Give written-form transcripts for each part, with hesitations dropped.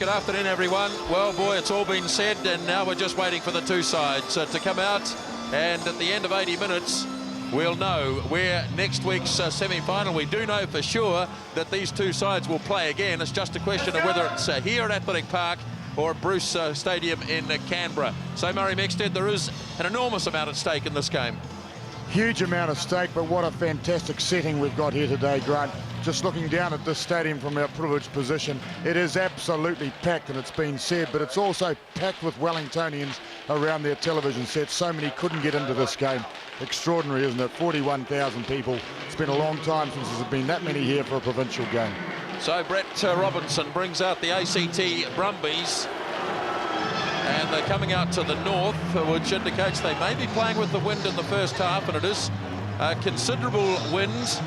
Good afternoon, everyone. Well, boy, it's all been said, and now we're just waiting for the two sides to come out, and at the end of 80 minutes, we'll know where next week's semi-final. We do know for sure that these two sides will play again. It's just a question of whether it's here at Athletic Park or at Bruce Stadium in Canberra. So, Murray Mexted, there is an enormous amount at stake in this game. Huge amount of stake, but what a fantastic setting we've got here today, Grant. Just looking down at this stadium from our privileged position, it is absolutely packed, and it's been said, but it's also packed with Wellingtonians around their television sets. So many couldn't get into this game. Extraordinary, isn't it? 41,000 people. It's been a long time since there's been that many here for a provincial game. So Brett Robinson brings out the ACT Brumbies, and they're coming out to the north, which indicates they may be playing with the wind in the first half, and it is considerable winds.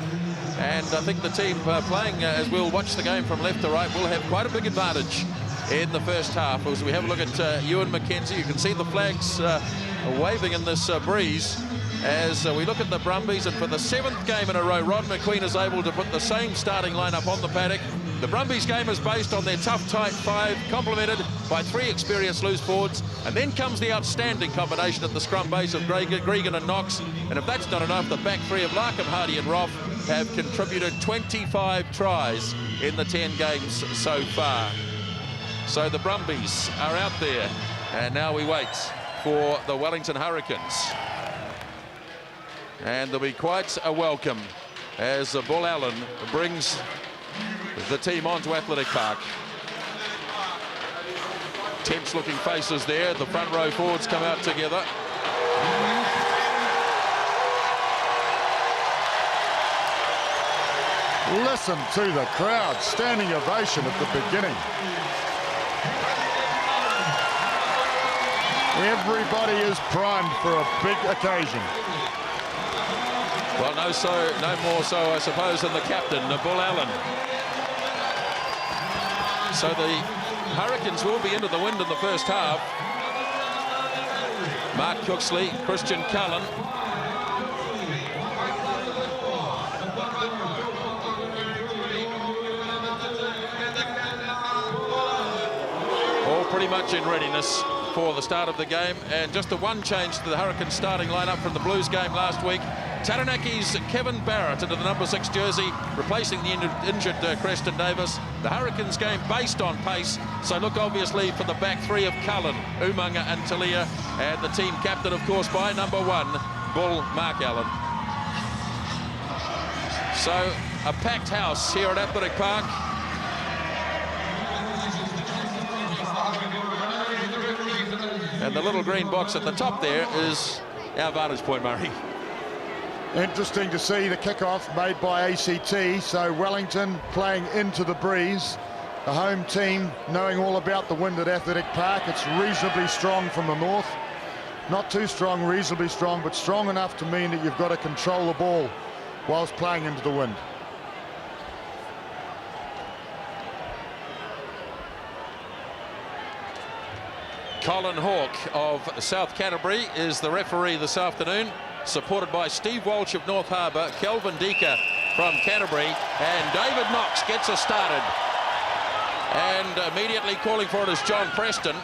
And I think the team playing, as we'll watch the game from left to right, will have quite a big advantage in the first half. As we have a look at Ewen McKenzie, you can see the flags waving in this breeze as we look at the Brumbies. And for the 7th game in a row, Rod McQueen is able to put the same starting lineup on the paddock. The Brumbies game is based on their tough, tight 5, complemented by 3 experienced loose forwards. And then comes the outstanding combination at the scrum base of Gregan and Knox. And if that's not enough, the back 3 of Larkham, Hardy and Roff have contributed 25 tries in the 10 games so far. So the Brumbies are out there, and now we wait for the Wellington Hurricanes. And there'll be quite a welcome as Bull Allen brings the team onto Athletic Park. Tense looking faces there. The front row forwards come out together. listen to the crowd. Standing ovation at the beginning. Everybody is primed for a big occasion. Well, no more so, I suppose, than the captain, Bull Allen. So the Hurricanes will be into the wind in the first half. Mark Cooksley, Christian Cullen. All pretty much in readiness for the start of the game, and just the one change to the Hurricanes starting lineup from the Blues game last week. Taranaki's Kevin Barrett into the number 6 jersey, replacing the injured Creston Davis. The Hurricanes game based on pace, so look obviously for the back 3 of Cullen, Umaga and Tiatia, and the team captain, of course, by number 1, Bull Mark Allen. So a packed house here at Athletic Park. And the little green box at the top there is our vantage point, Murray. Interesting to see the kickoff made by ACT. So Wellington playing into the breeze. The home team knowing all about the wind at Athletic Park. It's reasonably strong from the north. Not too strong, reasonably strong, but strong enough to mean that you've got to control the ball whilst playing into the wind. Colin Hawke of South Canterbury is the referee this afternoon, supported by Steve Walsh of North Harbour, Kelvin Deaker from Canterbury, and David Knox gets us started. And immediately calling for it is John Preston,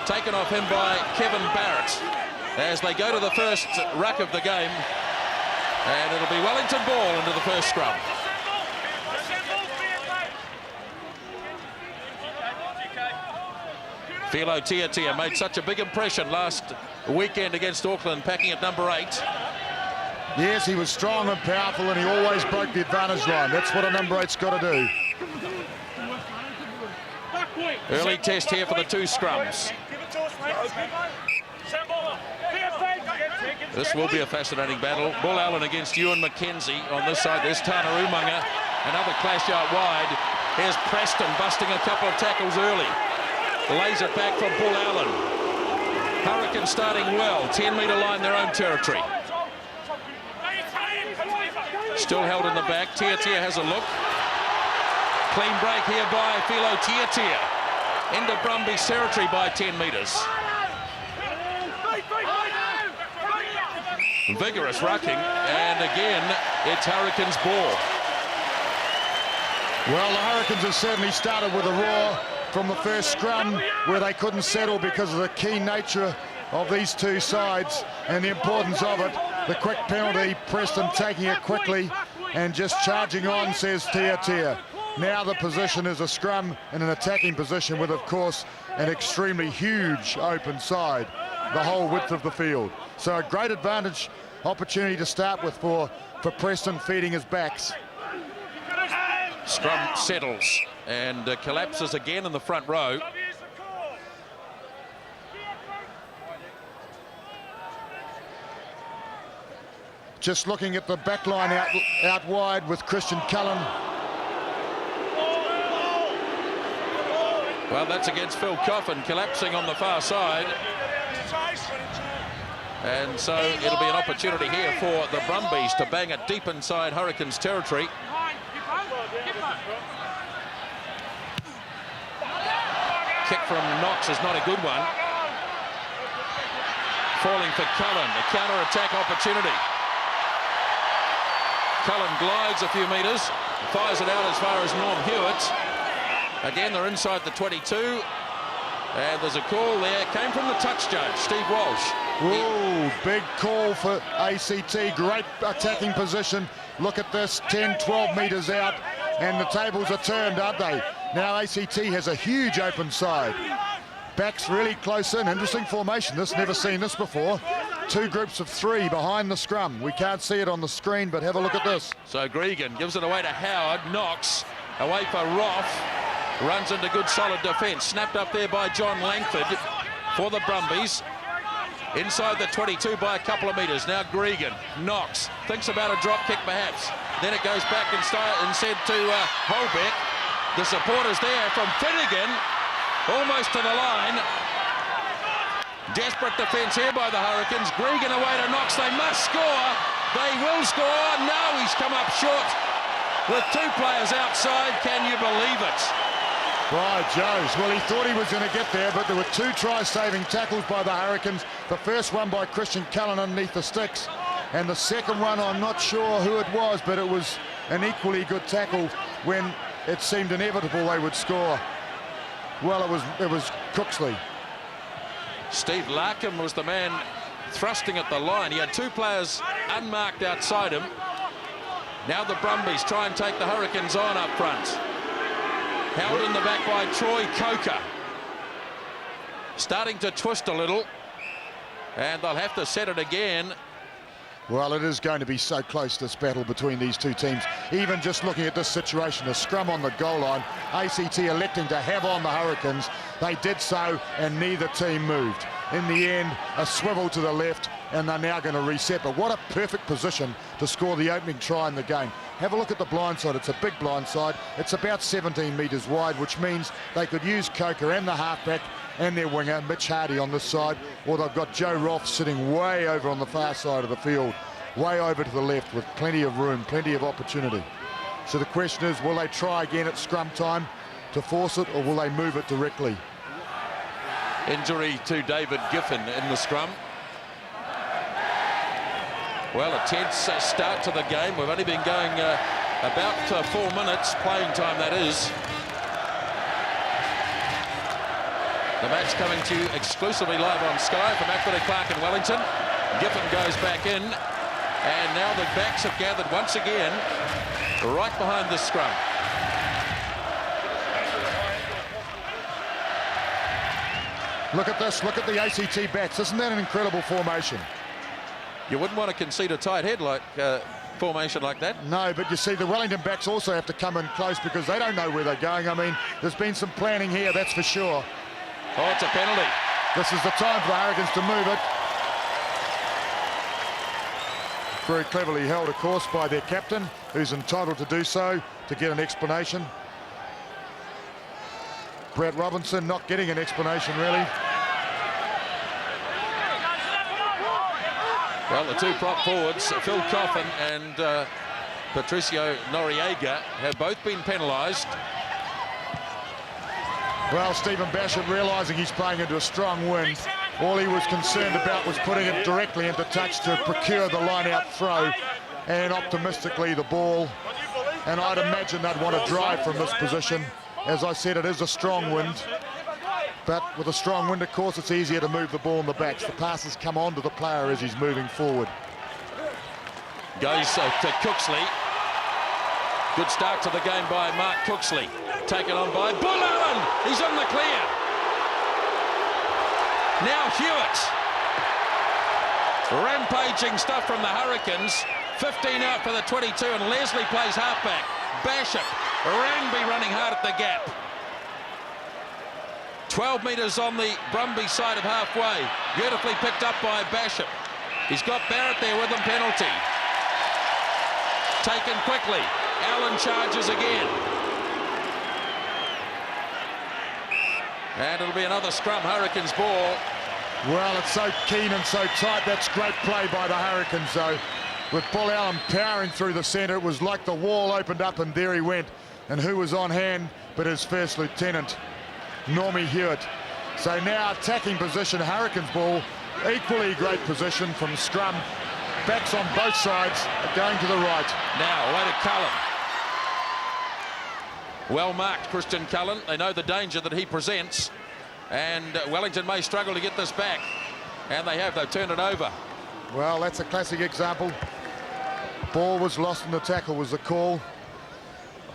taken off him by Kevin Barrett, as they go to the first ruck of the game, and it'll be Wellington ball into the first scrum. Filo Tiatia made such a big impression last weekend against Auckland, packing at number 8. Yes, he was strong and powerful, and he always broke the advantage line. That's what a number 8's got to do. Early test here for the 2 scrums. This will be a fascinating battle. Bull Allen against Ewen McKenzie. On this side, there's Tana Umaga. Another clash out wide. Here's Preston busting a couple of tackles early. Lays it back for Bull Allen. Hurricanes starting well. 10-metre line, their own territory. Still held in the back. Tiatia has a look. Clean break here by Filo Tiatia. Into Brumbies territory by 10 metres. Vigorous rucking, and again, it's Hurricanes ball. Well, the Hurricanes have certainly started with a roar. from the first scrum where they couldn't settle because of the key nature of these two sides and the importance of it. The quick penalty, Preston taking it quickly and just charging on, says Tiatia. Now the position is a scrum in an attacking position with, of course, an extremely huge open side, the whole width of the field. So a great advantage opportunity to start with for Preston, feeding his backs. Scrum settles and collapses again in the front row. Just looking at the back line out wide with Christian Cullen. Well, that's against Phil Coffin, collapsing on the far side. And so it'll be an opportunity here for the Brumbies to bang it deep inside Hurricanes territory. Kick from Knox is not a good one. Falling for Cullen, a counter-attack opportunity. Cullen glides a few metres, fires it out as far as Norm Hewitt. Again, they're inside the 22. And there's a call there. Came from the touch judge, Steve Walsh. Whoa, big call for ACT. Great attacking position. Look at this, 10, 12 metres out. And the tables are turned, aren't they? Now ACT has a huge open side. Backs really close in. Interesting formation. Never seen this before. Two groups of three behind the scrum. We can't see it on the screen, but have a look at this. So Gregan gives it away to Howard. Knox away for Roff. Runs into good solid defence. Snapped up there by John Langford for the Brumbies. Inside the 22 by a couple of metres. Now Gregan. Knox thinks about a drop kick perhaps. Then it goes back instead to Holbeck. The supporters there from Finnegan. Almost to the line. Desperate defence here by the Hurricanes. Gregan away to Knox. They must score. They will score. No, he's come up short with two players outside. Can you believe it? By Joes. Well, he thought he was going to get there, but there were two try-saving tackles by the Hurricanes. The first one by Christian Cullen underneath the sticks. And the second one, I'm not sure who it was, but it was an equally good tackle when it seemed inevitable they would score. Well, it was Cooksley. Steve Larkham was the man thrusting at the line. He had two players unmarked outside him. Now the Brumbies try and take the Hurricanes on up front. Held in the back by Troy Coker. Starting to twist a little. And they'll have to set it again. Well, it is going to be so close, this battle between these two teams. Even just looking at this situation, a scrum on the goal line, ACT electing to have on the Hurricanes. They did so, and neither team moved. In the end, a swivel to the left, and they're now going to reset. But what a perfect position to score the opening try in the game. Have a look at the blindside. It's a big blindside. It's about 17 metres wide, which means they could use Coker and the halfback and their winger, Mitch Hardy, on this side, or they've got Joe Roff sitting way over on the far side of the field, way over to the left with plenty of room, plenty of opportunity. So the question is, will they try again at scrum time to force it, or will they move it directly? Injury to David Giffen in the scrum. Well, a tense start to the game. We've only been going about 4 minutes, playing time that is. The match coming to you exclusively live on Sky from Athletic Park in Wellington. Giffen goes back in, and now the backs have gathered once again right behind the scrum. Look at this, look at the ACT backs. Isn't that an incredible formation? You wouldn't want to concede a tight head like formation like that. No, but you see the Wellington backs also have to come in close because they don't know where they're going. I mean, there's been some planning here, that's for sure. Oh, it's a penalty. This is the time for the Hurricanes to move it. Very cleverly held, of course, by their captain, who's entitled to do so, to get an explanation. Brett Robinson not getting an explanation, really. Well, the two prop forwards, Phil Coffin and Patricio Noriega, have both been penalised. Well, Stephen Basham realising he's playing into a strong wind. All he was concerned about was putting it directly into touch to procure the line-out throw, and optimistically the ball. And I'd imagine they'd want to drive from this position As I said, it is a strong wind. But with a strong wind, of course, it's easier to move the ball in the backs. The passes come on to the player as he's moving forward. Goes to Cooksley. Good start to the game by Mark Cooksley. Taken on by Bull Allen. He's in the clear. Now Hewitt. Rampaging stuff from the Hurricanes. 15 out for the 22, and Leslie plays halfback. Basham. Ranby running hard at the gap. 12 metres on the Brumbies side of halfway. Beautifully picked up by Basham. He's got Barrett there with him, penalty. Taken quickly. Allen charges again. And it'll be another scrum, Hurricanes ball. Well, it's so keen and so tight. That's great play by the Hurricanes, though. With Bull Allen powering through the centre, it was like the wall opened up and there he went. And who was on hand but his first lieutenant, Normie Hewitt. So now attacking position, Hurricanes ball, equally great position from scrum. Backs on both sides, going to the right. Now away to Cullen. Well marked, Christian Cullen. They know the danger that he presents, and Wellington may struggle to get this back, and they have. They've turned it over. Well, that's a classic example. Ball was lost in the tackle was the call.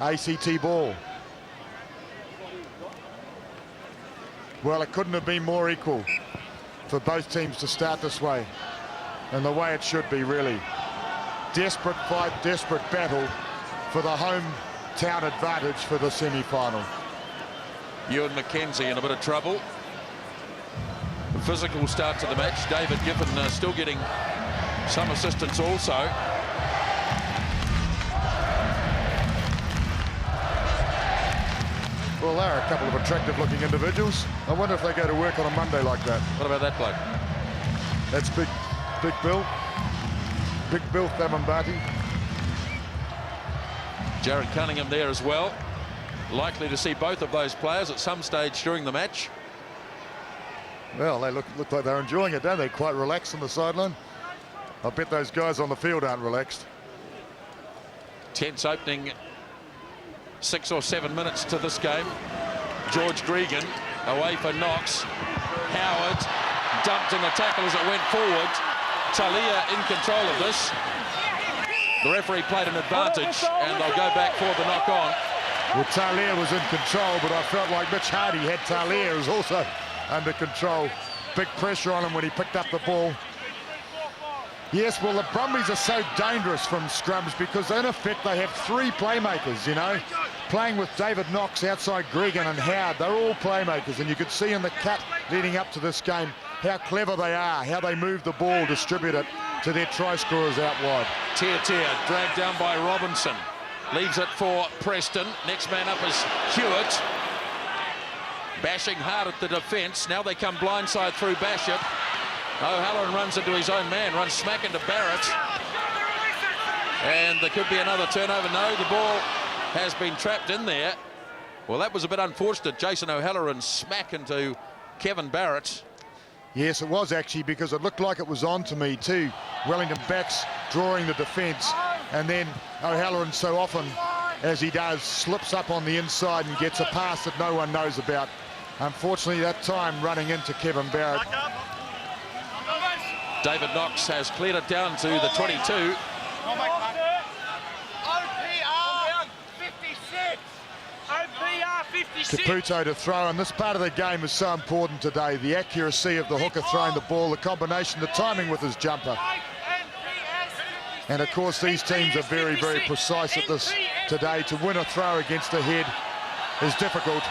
ACT ball. Well, it couldn't have been more equal for both teams to start this way, and the way it should be, really. Desperate fight, desperate battle for the hometown advantage for the semi-final. Ewen McKenzie in a bit of trouble. A physical start to the match. David Giffen still getting some assistance also. Well, they're a couple of attractive-looking individuals. I wonder if they go to work on a Monday like that. What about that bloke? That's Big Bill. Big Bill Thamambati. Jared Cunningham there as well. Likely to see both of those players at some stage during the match. Well, they look like they're enjoying it, don't they? Quite relaxed on the sideline. I bet those guys on the field aren't relaxed. Tense opening 6 or 7 minutes to this game. George Gregan away for Knox. Howard dumped in the tackle as it went forward. Talia in control of this. The referee played an advantage, and they'll go back for the knock-on. Well, Talia was in control, but I felt like Mitch Hardy had Talia was also under control. Big pressure on him when he picked up the ball. Yes, well, the Brumbies are so dangerous from scrums because in effect they have three playmakers, you know, playing with David Knox outside Gregan and Howard. They're all playmakers, and you could see in the cut leading up to this game how clever they are, how they move the ball, distribute it to their try scorers out wide. Tiatia dragged down by Robinson. Leaves it for Preston. Next man up is Hewitt. Bashing hard at the defence. Now they come blindside through Basham. O'Halloran runs into his own man, runs smack into Barrett. And there could be another turnover. No, the ball has been trapped in there. Well, that was a bit unfortunate. Jason O'Halloran smack into Kevin Barrett. Yes, it was actually, because it looked like it was on to me too. Wellington backs drawing the defence, and then O'Halloran so often, as he does, slips up on the inside and gets a pass that no one knows about. Unfortunately, that time running into Kevin Barrett. David Knox has cleared it down to the 22. Caputo to throw, and this part of the game is so important today. The accuracy of the hooker throwing the ball, the combination, the timing with his jumper. And of course these teams are very, very precise at this today. To win a throw against a head is difficult.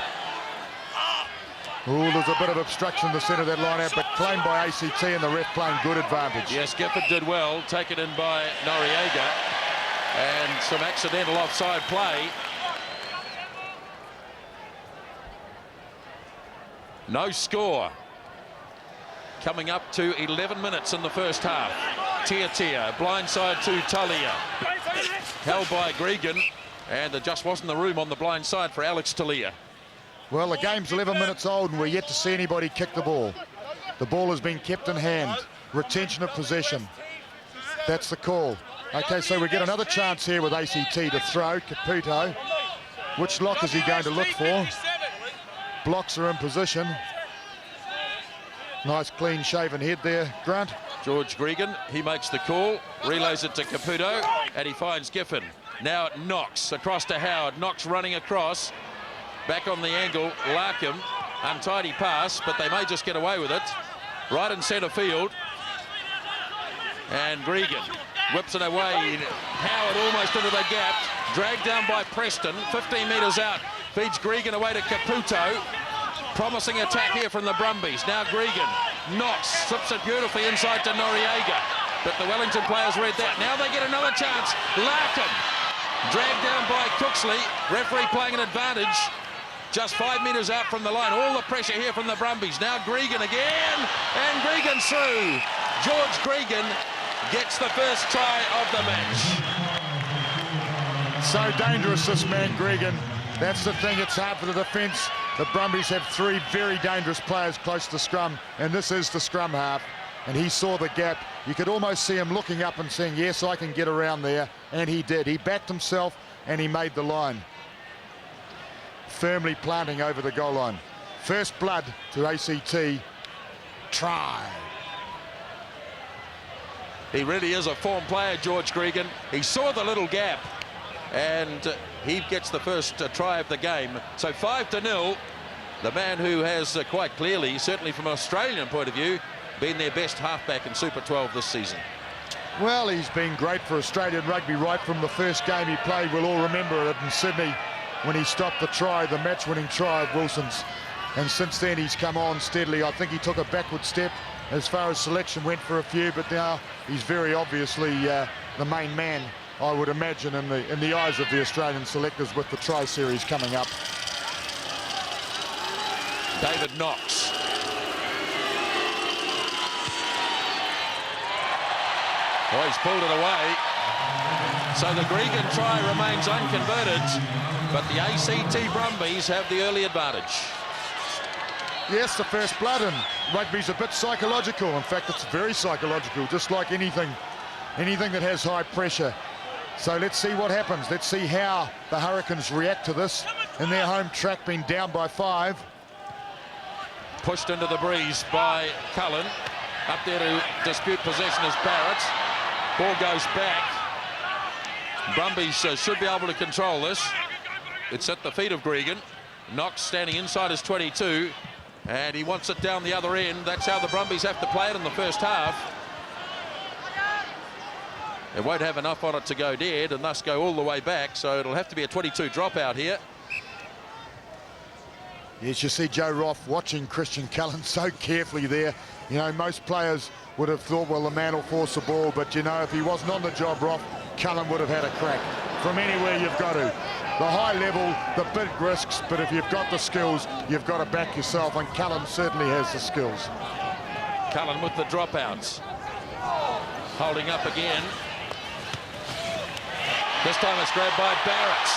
Oh, there's a bit of obstruction in the centre of that line out, but claimed by ACT, and the ref playing good advantage. Yes, Gifford did well, taken in by Noriega, and some accidental offside play. No score. Coming up to 11 minutes in the first half. Tiatia, blindside to Talia. Held by Gregan, and there just wasn't the room on the blind side for Alex Talia. Well, the game's 11 minutes old and we're yet to see anybody kick the ball. The ball has been kept in hand. Retention of possession. That's the call. Okay, so we get another chance here with ACT to throw. Caputo. Which lock is he going to look for? Blocks are in position. Nice clean shaven head there, Grant. George Gregan, he makes the call, relays it to Caputo, and he finds Giffen. Now it Knox across to Howard. Knox running across, back on the angle. Larkham, untidy pass, but they may just get away with it. Right in centre field. And Gregan whips it away. Howard almost into the gap. Dragged down by Preston, 15 metres out. Feeds Gregan away to Caputo. Promising attack here from the Brumbies. Now Gregan. Knox slips it beautifully inside to Noriega. But the Wellington players read that. Now they get another chance. Larkham. Dragged down by Cooksley. Referee playing an advantage. Just 5 metres out from the line. All the pressure here from the Brumbies. Now Gregan again. And Gregan's through. George Gregan gets the first try of the match. So dangerous, this man, Gregan. That's the thing, it's hard for the defence. The Brumbies have 3 very dangerous players close to scrum, and this is the scrum half. And he saw the gap. You could almost see him looking up and saying, yes, I can get around there. And he did. He backed himself, and he made the line. Firmly planting over the goal line. First blood to ACT. Try. He really is a form player, George Gregan. He saw the little gap, and he gets the first try of the game. So 5-0. The man who has quite clearly, certainly from an Australian point of view, been their best halfback in Super 12 this season. Well, he's been great for Australian rugby right from the first game he played. We'll all remember it in Sydney when he stopped the try, the match-winning try of Wilson's. And since then, he's come on steadily. I think he took a backward step as far as selection went for a few, but now he's very obviously the main man, I would imagine, in the eyes of the Australian selectors with the try series coming up. David Knox. Oh, he's pulled it away. So the Gregan try remains unconverted, but the ACT Brumbies have the early advantage. Yes, the first blood, and rugby's a bit psychological. In fact, it's very psychological, just like anything that has high pressure. So let's see what happens. Let's see how the Hurricanes react to this in their home track, being down by 5. Pushed into the breeze by Cullen. Up there to dispute possession is Barrett. Ball goes back. Brumbies should be able to control this. It's at the feet of Gregan. Knox standing inside his 22. And he wants it down the other end. That's how the Brumbies have to play it in the first half. It won't have enough on it to go dead and thus go all the way back. So it'll have to be a 22 dropout here. Yes, you see Joe Roff watching Christian Cullen so carefully there. You know, most players would have thought, well, the man will force the ball. But, you know, if he wasn't on the job, Roff, Cullen would have had a crack. From anywhere you've got to. The high level, the big risks, but if you've got the skills, you've got to back yourself, and Cullen certainly has the skills. Cullen with the dropouts. Holding up again. This time it's grabbed by Barrett.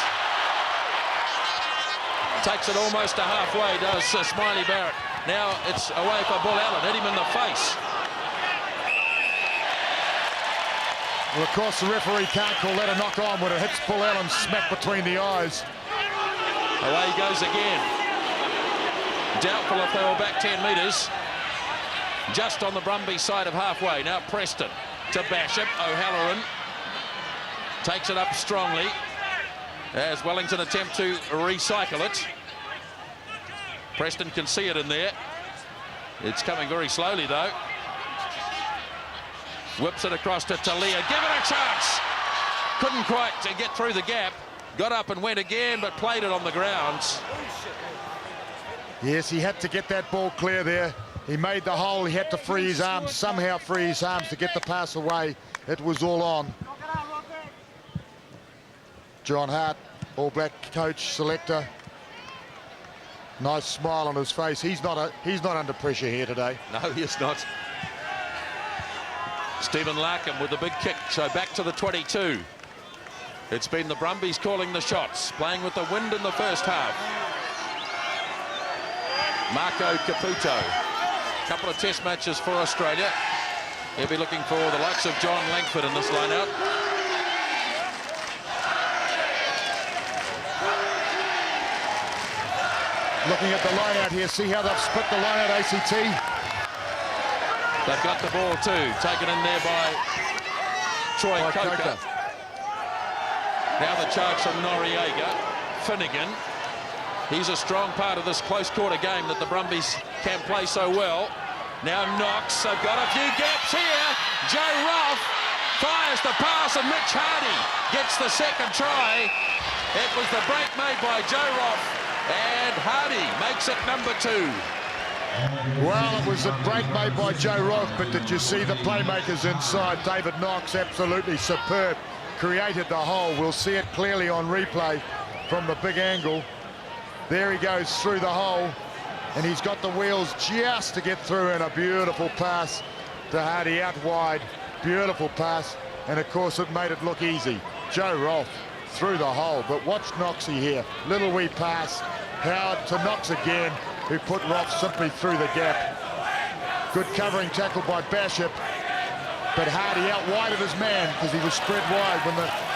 Takes it almost to halfway, does Smiley Barrett. Now it's away for Bull Allen. Hit him in the face. Well, of course, the referee can't call that a knock-on when it hits Bull Allen smack between the eyes. Away he goes again. Doubtful if they were back 10 metres. Just on the Brumbies side of halfway. Now Preston to Basham. O'Halloran takes it up strongly as Wellington attempt to recycle it. Preston can see it in there. It's coming very slowly, though. Whips it across to Talia. Give it a chance. Couldn't quite get through the gap. Got up and went again, but played it on the ground. Yes, he had to get that ball clear there. He made the hole. He had to free his arms, somehow free his arms to get the pass away. It was all on. John Hart, All Black coach, selector. Nice smile on his face. He's not under pressure here today. No, he is not. Stephen Larkham with the big kick, so back to the 22. It's been the Brumbies calling the shots, playing with the wind in the first half. Marco Caputo. Couple of test matches for Australia. He'll be looking for the likes of John Langford in this line-out. Looking at the line out here, see how they've split the line out, ACT. They've got the ball too, taken in there by Troy Coker. Now the charge from Noriega. Finnegan. He's a strong part of this close quarter game that the Brumbies can play so well. Now Knox, they've got a few gaps here. Joe Roff fires the pass and Mitch Hardy gets the second try. It was the break made by Joe Roff and Hardy makes it number 2. Well, it was a break made by Joe Roff, but did you see the playmakers inside? David Knox, absolutely superb, created the hole. We'll see it clearly on replay from the big angle. There he goes through the hole, and he's got the wheels just to get through, and a beautiful pass to Hardy out wide. Beautiful pass, and of course it made it look easy. Joe Roff through the hole, but watch Knoxie here. Little wee pass. Howard to Knox again, who put Roff simply through the gap. Good covering tackle by Bashop, but Hardy out wide of his man because he was spread wide.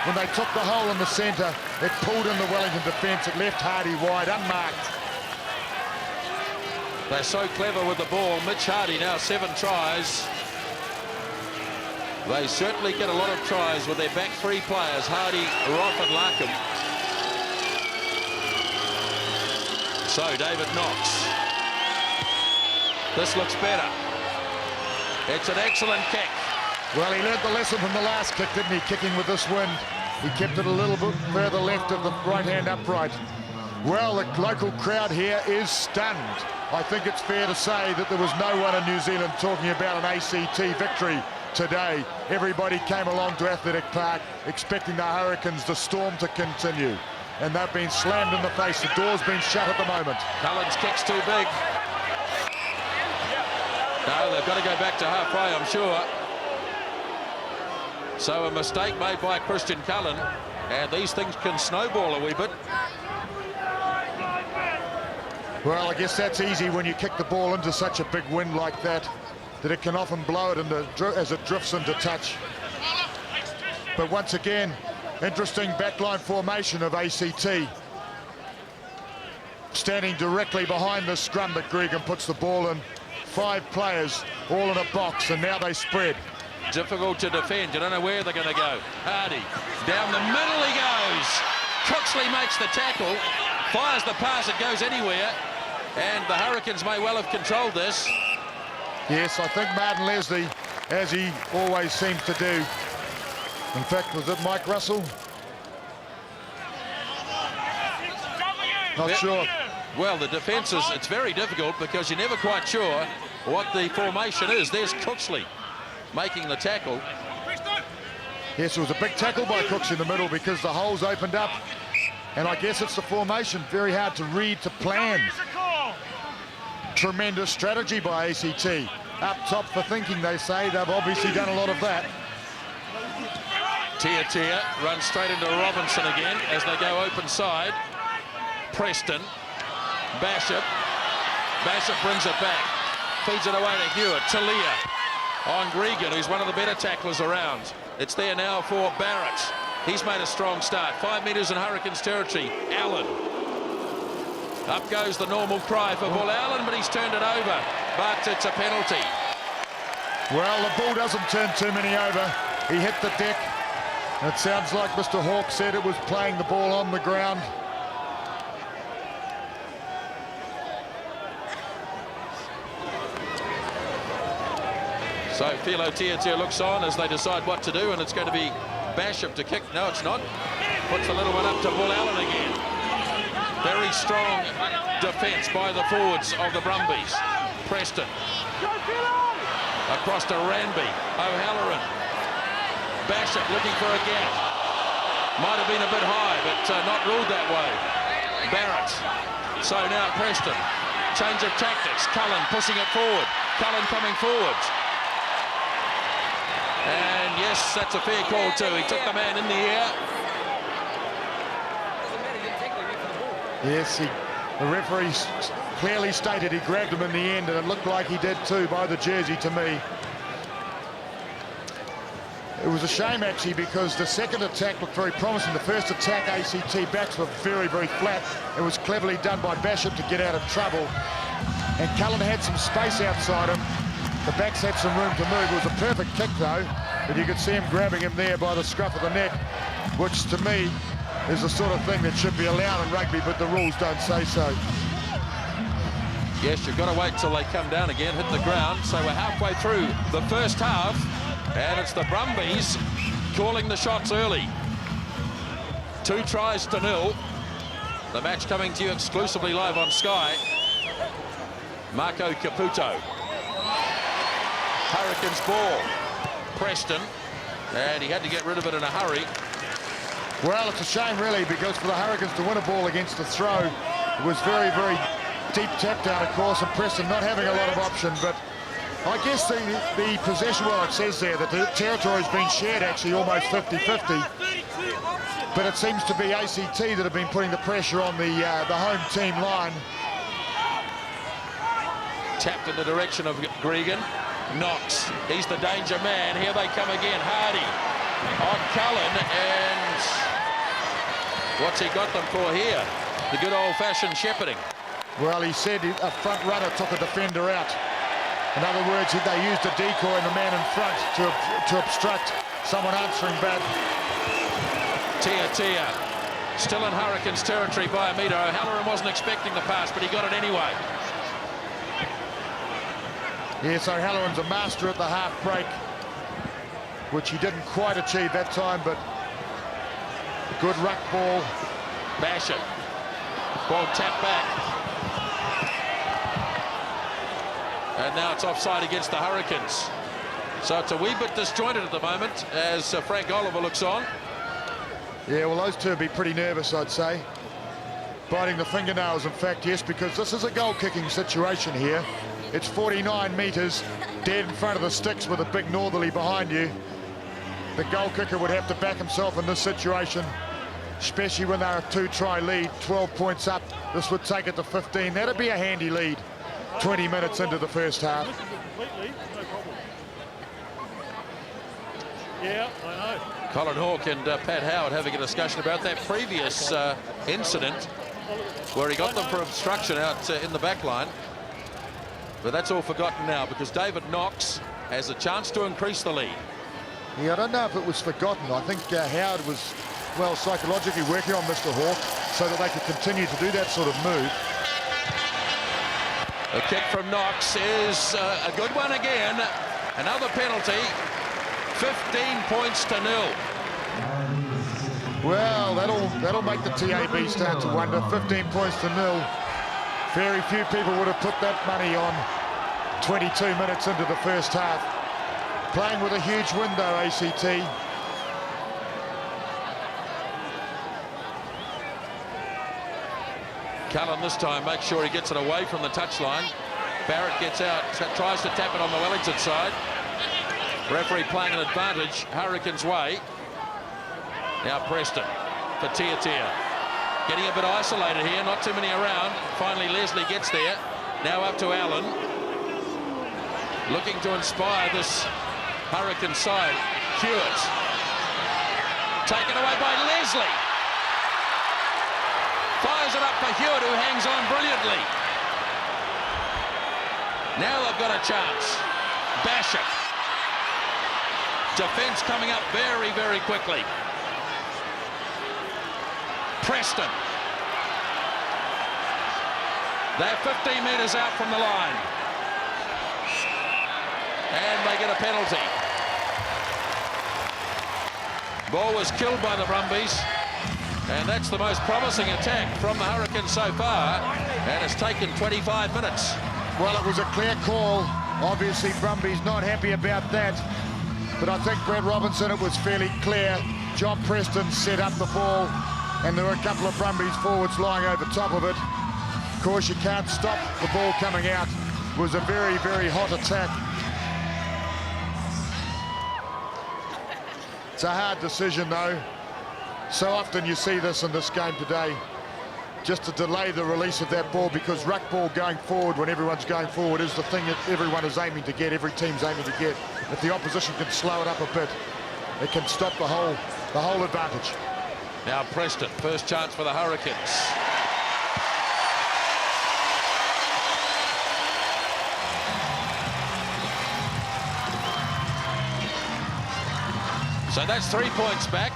When they took the hole in the centre, it pulled in the Wellington defence. It left Hardy wide, unmarked. They're so clever with the ball. Mitch Hardy now 7 tries. They certainly get a lot of tries with their back 3 players, Hardy, Roff and Larkham. So David Knox. This looks better. It's an excellent kick. Well, he learned the lesson from the last kick, didn't he? Kicking with this wind. He kept it a little bit further left of the right hand upright. Well, the local crowd here is stunned. I think it's fair to say that there was no one in New Zealand talking about an ACT victory today. Everybody came along to Athletic Park expecting the Hurricanes, the storm to continue. And they've been slammed in the face. The door's been shut at the moment. Cullen's kick's too big. No, they've got to go back to halfway, I'm sure. So a mistake made by Christian Cullen, and these things can snowball a wee bit. Well, I guess that's easy when you kick the ball into such a big wind like that it can often blow it as it drifts into touch. But once again, interesting backline formation of ACT. Standing directly behind the scrum that Gregan puts the ball in. 5 players all in a box, and now they spread. Difficult to defend. You don't know where they're going to go. Hardy, down the middle he goes. Cooksley makes the tackle, fires the pass, it goes anywhere, and the Hurricanes may well have controlled this. Yes, I think Martin Leslie, as he always seems to do. In fact, was it Mike Russell? Not sure. Well, the defence is, it's very difficult because you're never quite sure what the formation is. There's Cooksley making the tackle. Yes, it was a big tackle by Cooks in the middle because the holes opened up. And I guess it's the formation, very hard to read, to plan. Tremendous strategy by ACT. Up top for thinking, they say. They've obviously done a lot of that. Tiatia runs straight into Robinson again as they go open side. Preston. Bashop brings it back. Feeds it away to Hewitt. Talia on Gregan, who's one of the better tacklers around. It's there now for Barrett. He's made a strong start. 5 metres in Hurricanes territory. Allen. Up goes the normal cry for Bull Allen, but he's turned it over. But it's a penalty. Well, the ball doesn't turn too many over. He hit the deck. And it sounds like Mr. Hawke said it was playing the ball on the ground. So Filo Tiatia looks on as they decide what to do, and it's going to be Bashop to kick. No, it's not. Puts the little one up to Bull Allen again. Very strong defence by the forwards of the Brumbies. Preston. Across to Ranby. O'Halloran. Bashop looking for a gap. Might have been a bit high, but not ruled that way. Barrett. So now Preston. Change of tactics. Cullen pushing it forward. Cullen coming forward. And yes, that's a fair call too. He took the man in the air. Yes, the referee clearly stated he grabbed him in the end, and it looked like he did too by the jersey to me. It was a shame, actually, because the second attack looked very promising. The first attack, ACT backs were very, very flat. It was cleverly done by Bishop to get out of trouble. And Cullen had some space outside him. The backs had some room to move. It was a perfect kick, though. But you could see him grabbing him there by the scruff of the neck, which, to me, is the sort of thing that should be allowed in rugby, but the rules don't say so. Yes, you've got to wait till they come down again, hit the ground. So we're halfway through the first half, and it's the Brumbies calling the shots early. 2 tries to 0. The match coming to you exclusively live on Sky. Marco Caputo. Hurricanes ball. Preston, and he had to get rid of it in a hurry. Well, it's a shame, really, because for the Hurricanes to win a ball against the throw, it was very, very deep tapped out, of course, and Preston not having a lot of option. But I guess the possession, well, it says there that the territory's been shared actually almost 50-50. But it seems to be ACT that have been putting the pressure on the home team line. Tapped in the direction of Gregan. Knox, he's the danger man. Here they come again. Hardy on Cullen, and what's he got them for here? The good old-fashioned shepherding. Well, he said a front runner took a defender out. In other words, they used a decoy in the man in front to obstruct someone answering back. Tiatia, still in Hurricanes territory by a metre. O'Halloran wasn't expecting the pass, but he got it anyway. Yes, O'Halloran's a master at the half break, which he didn't quite achieve that time, but good ruck ball. Bash it. Ball tapped back. And now it's offside against the Hurricanes. So it's a wee bit disjointed at the moment as Frank Oliver looks on. Yeah, well, those two would be pretty nervous, I'd say. Biting the fingernails, in fact, yes, because this is a goal-kicking situation here. It's 49 metres, dead in front of the sticks with a big northerly behind you. The goal kicker would have to back himself in this situation, especially when they're a 2-try lead, 12 points up. This would take it to 15. That'd be a handy lead 20 minutes into the first half. Yeah, I know. Colin Hawke and Pat Howard having a discussion about that previous incident where he got them for obstruction out in the back line. But that's all forgotten now because David Knox has a chance to increase the lead. Yeah, I don't know if it was forgotten. I think Howard was, well, psychologically working on Mr. Hawke so that they could continue to do that sort of move. The kick from Knox is a good one again. Another penalty. 15 points to 0. Well, that'll make the TAB start to wonder. 15 points to 0. Very few people would have put that money on 22 minutes into the first half. Playing with a huge window, ACT. Cullen this time makes sure he gets it away from the touchline. Barrett gets out, tries to tap it on the Wellington side. Referee playing an advantage Hurricanes' way. Now Preston for Tiatia. Getting a bit isolated here, not too many around. Finally Leslie gets there. Now up to Allen. Looking to inspire this Hurricane side. Hewitt. Taken away by Leslie. Fires it up for Hewitt, who hangs on brilliantly. Now they've got a chance. Bash it. Defence coming up very, very quickly. Preston. They're 15 metres out from the line. And they get a penalty. Ball was killed by the Brumbies. And that's the most promising attack from the Hurricanes so far. And it's taken 25 minutes. Well, it was a clear call. Obviously, Brumbies not happy about that. But I think Brett Robinson, it was fairly clear. John Preston set up the ball. And there were a couple of Brumbies forwards lying over top of it. Of course, you can't stop the ball coming out. It was a very, very hot attack. It's a hard decision, though. So often you see this in this game today, just to delay the release of that ball, because ruck ball going forward when everyone's going forward is the thing that everyone is aiming to get, every team's aiming to get. If the opposition can slow it up a bit, it can stop the whole advantage. Now Preston, first chance for the Hurricanes. So that's 3 points back,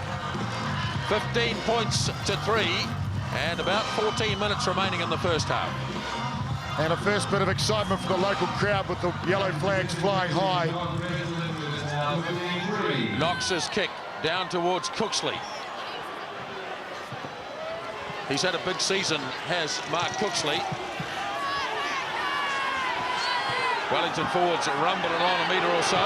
15 points to 3, and about 14 minutes remaining in the first half. And a first bit of excitement for the local crowd with the yellow flags flying high. Knox's kick down towards Cooksley. He's had a big season, has Mark Cooksley. Wellington forwards rumbling along a metre or so.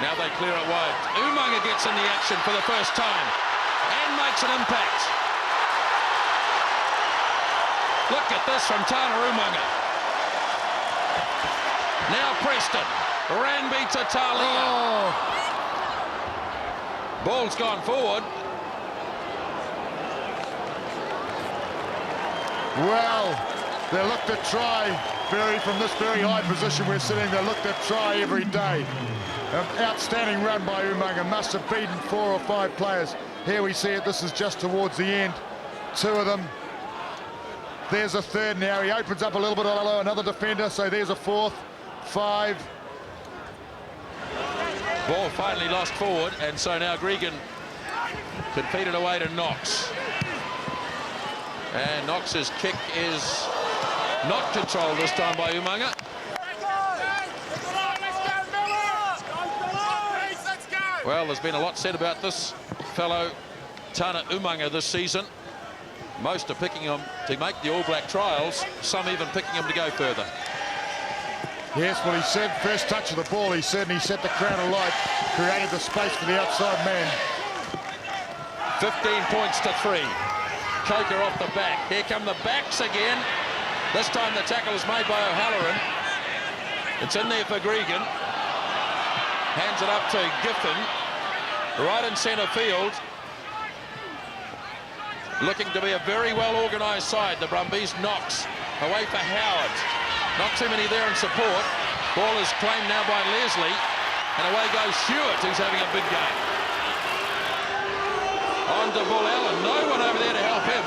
Now they clear it wide. Umaga gets in the action for the first time and makes an impact. Look at this from Tana Umaga. Now Preston. Ranby to Talia. Oh. Ball's gone forward. Well, they look to try from this very high position we're sitting. They look to try every day. An outstanding run by Umaga, must have beaten 4 or 5 players. Here we see it, this is just towards the end. 2 of them. There's a third now, he opens up a little bit below another defender, so there's a 4th, 5. Ball finally lost forward, and so now Gregan can feed it away to Knox. And Knox's kick is not controlled this time by Umaga. Well, there's been a lot said about this fellow Tana Umaga this season. Most are picking him to make the All Black trials, some even picking him to go further. Yes, well, he said first touch of the ball, he said, and he set the crown alight, created the space for the outside man. 15 points to 3. Coker off the back. Here come the backs again. This time the tackle is made by O'Halloran. It's in there for Gregan. Hands it up to Giffen, right in centre field. Looking to be a very well-organised side, the Brumbies. Knox away for Howard. Not too many there in support. Ball is claimed now by Leslie, and away goes Hewitt, who's having a big game. On to Bull Allen. No one over there to help him.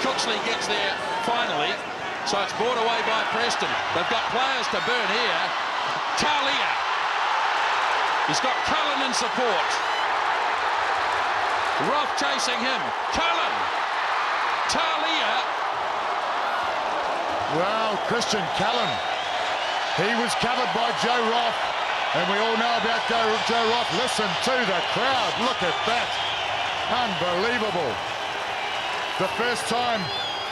Cooksley gets there finally, so it's brought away by Preston. They've got players to burn here. Talia. He's got Cullen in support. Roff chasing him. Cullen. Talia. Well, Christian Cullen. He was covered by Joe Roff. And we all know about Joe Roff. Listen to the crowd. Look at that. Unbelievable. The first time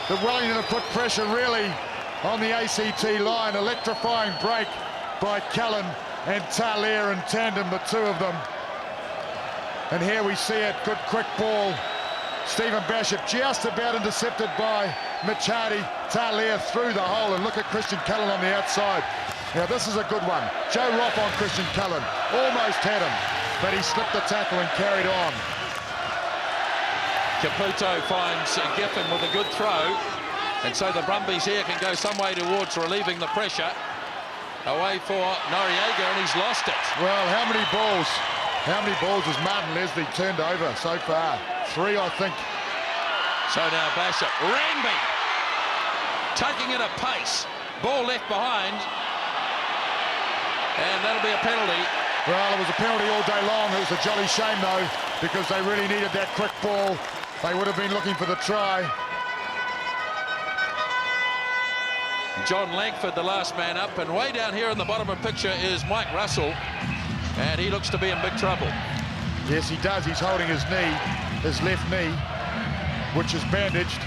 that Wellington have put pressure really on the ACT line. Electrifying break by Cullen and Talia in tandem, the 2 of them. And here we see it, good quick ball. Stephen Bishop just about intercepted by Machadi. Talia through the hole, and look at Christian Cullen on the outside. Now this is a good one. Joe Roff on Christian Cullen. Almost had him, but he slipped the tackle and carried on. Caputo finds Giffen with a good throw, and so the Brumbies here can go some way towards relieving the pressure. Away for Noriega, and he's lost it. Well, how many balls has Martin Leslie turned over so far? 3, I think. So now Bishop. Ranby taking it at pace. Ball left behind. And that'll be a penalty. Well, it was a penalty all day long. It was a jolly shame, though, because they really needed that quick ball. They would have been looking for the try. John Langford, the last man up, and way down here in the bottom of the picture is Mike Russell, and he looks to be in big trouble. Yes, he does. He's holding his knee, his left knee, which is bandaged.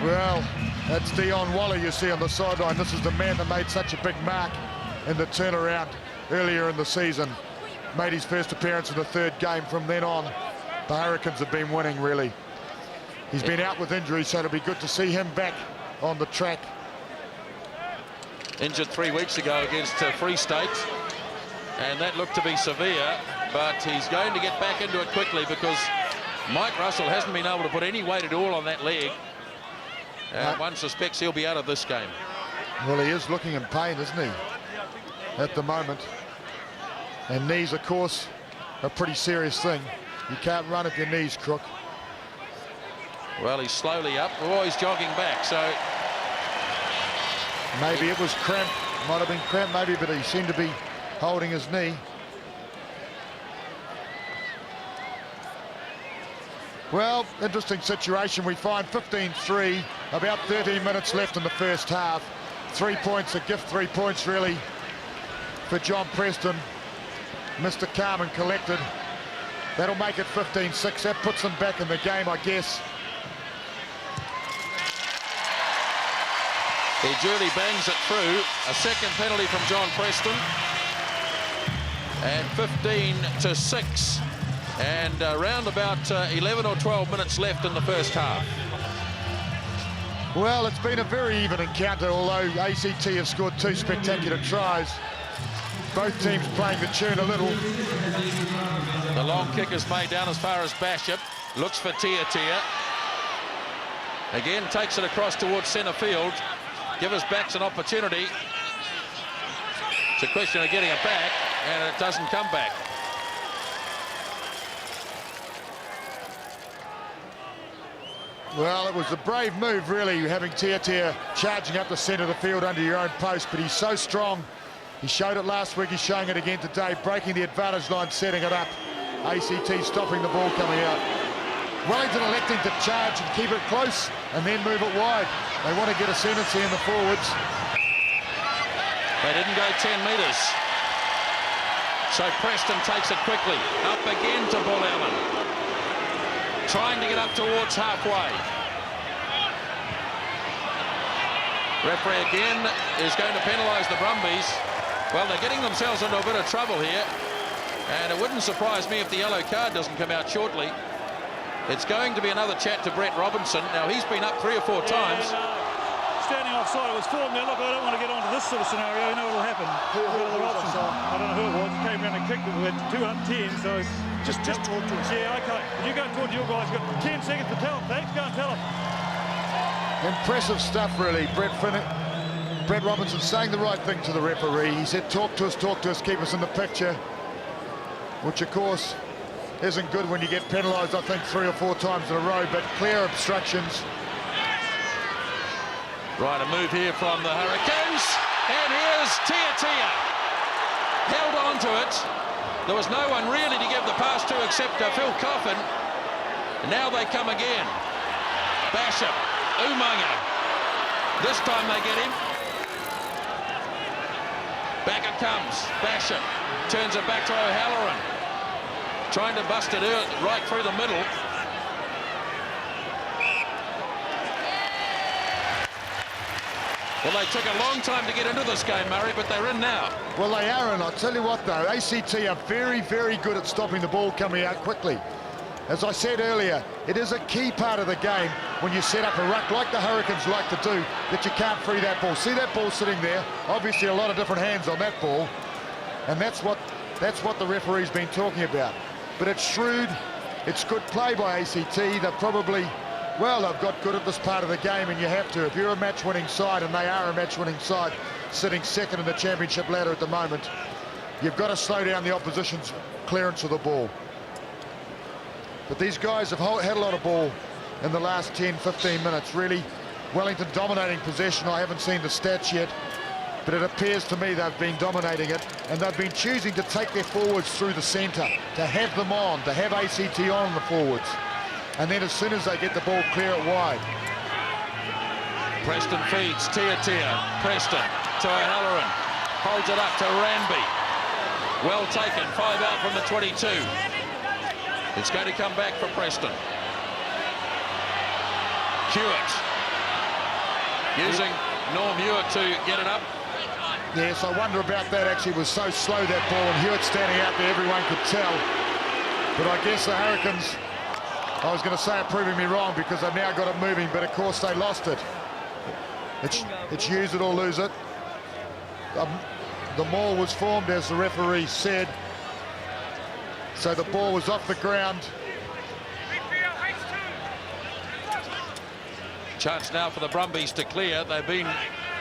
Well, that's Dion Waller you see on the sideline. This is the man that made such a big mark in the turnaround earlier in the season. Made his first appearance in the 3rd game. From then on, the Hurricanes have been winning, really. He's been out with injury, so it'll be good to see him back on the track. Injured 3 weeks ago against Free State, and that looked to be severe, but he's going to get back into it quickly because Mike Russell hasn't been able to put any weight at all on that leg. One suspects he'll be out of this game. Well, he is looking in pain, isn't he? at the moment. And knees, of course, a pretty serious thing. You can't run if your knees crook. Well, he's slowly up. Oh, he's jogging back, so... Maybe it was cramp. Might have been cramp, maybe, but he seemed to be holding his knee. Well, interesting situation. We find 15-3, about 13 minutes left in the first half. 3 points, a gift, 3 points really for John Preston. Mr. Calm and collected. That'll make it 15-6. That puts them back in the game, I guess. He duly bangs it through. A second penalty from John Preston. And 15-6. And around about 11 or 12 minutes left in the first half. Well, it's been a very even encounter, although ACT have scored 2 spectacular tries. Both teams playing the tune a little. The long kick is made down as far as Basham. Looks for Tiatia. Again, takes it across towards centre field. Give us backs an opportunity. It's a question of getting it back, and it doesn't come back. Well, it was a brave move, really, having Tiatia charging up the centre of the field under your own post, but he's so strong. He showed it last week, he's showing it again today, breaking the advantage line, setting it up. ACT stopping the ball coming out. Wellington electing to charge and keep it close and then move it wide. They want to get ascendancy in the forwards. They didn't go 10 metres. So Preston takes it quickly. Up again to Bull Allen. Trying to get up towards halfway. Referee again is going to penalise the Brumbies. Well, they're getting themselves into a bit of trouble here. And it wouldn't surprise me if the yellow card doesn't come out shortly. It's going to be another chat to Brett Robinson. Now, he's been up 3 or 4 times. Standing offside, it was formed. Now, look, I don't want to get onto this sort of scenario. You know what will happen. I don't know who it was. He came around and kicked it with 210, so... Just talk to us. Yeah, OK. You go and talk to your guys. You've got 10 seconds to tell them. Thanks, go and tell them. Impressive stuff, really. Brett Robinson saying the right thing to the referee. He said, talk to us, keep us in the picture. Which, of course, isn't good when you get penalised, I think, 3 or 4 times in a row, but clear obstructions. Right, a move here from the Hurricanes. And here's Tiatia. Held on to it. There was no one really to give the pass to except Phil Coffin. And now they come again. Basham, Umaga. This time they get him. Back it comes. Basham turns it back to O'Halloran. Trying to bust it right through the middle. Well, they took a long time to get into this game, Murray, but they're in now. Well, they are, and I'll tell you what, though, ACT are very, very good at stopping the ball coming out quickly. As I said earlier, it is a key part of the game when you set up a ruck like the Hurricanes like to do, that you can't free that ball. See that ball sitting there? Obviously a lot of different hands on that ball, and that's what the referee's been talking about. But it's shrewd, it's good play by ACT. They're probably... Well, they've got good at this part of the game, and you have to. If you're a match-winning side, and they are a match-winning side, sitting second in the championship ladder at the moment, you've got to slow down the opposition's clearance of the ball. But these guys have had a lot of ball in the last 10, 15 minutes, really. Wellington dominating possession. I haven't seen the stats yet, but it appears to me they've been dominating it, and they've been choosing to take their forwards through the centre, to have them on, to have ACT on the forwards. And then as soon as they get the ball, clear it wide. Preston feeds Tiatia. Preston to O'Halloran. Holds it up to Ranby. Well taken. 5 out from the 22. It's going to come back for Preston. Hewitt. Using Norm Hewitt to get it up. Yes, I wonder about that. Actually, it was so slow, that ball, and Hewitt standing out there, everyone could tell. But I guess the Hurricanes... I was going to say are proving me wrong because they've now got it moving, but of course they lost it. It's use it or lose it. The maul was formed, as the referee said. So the ball was off the ground. Chance now for the Brumbies to clear. They've been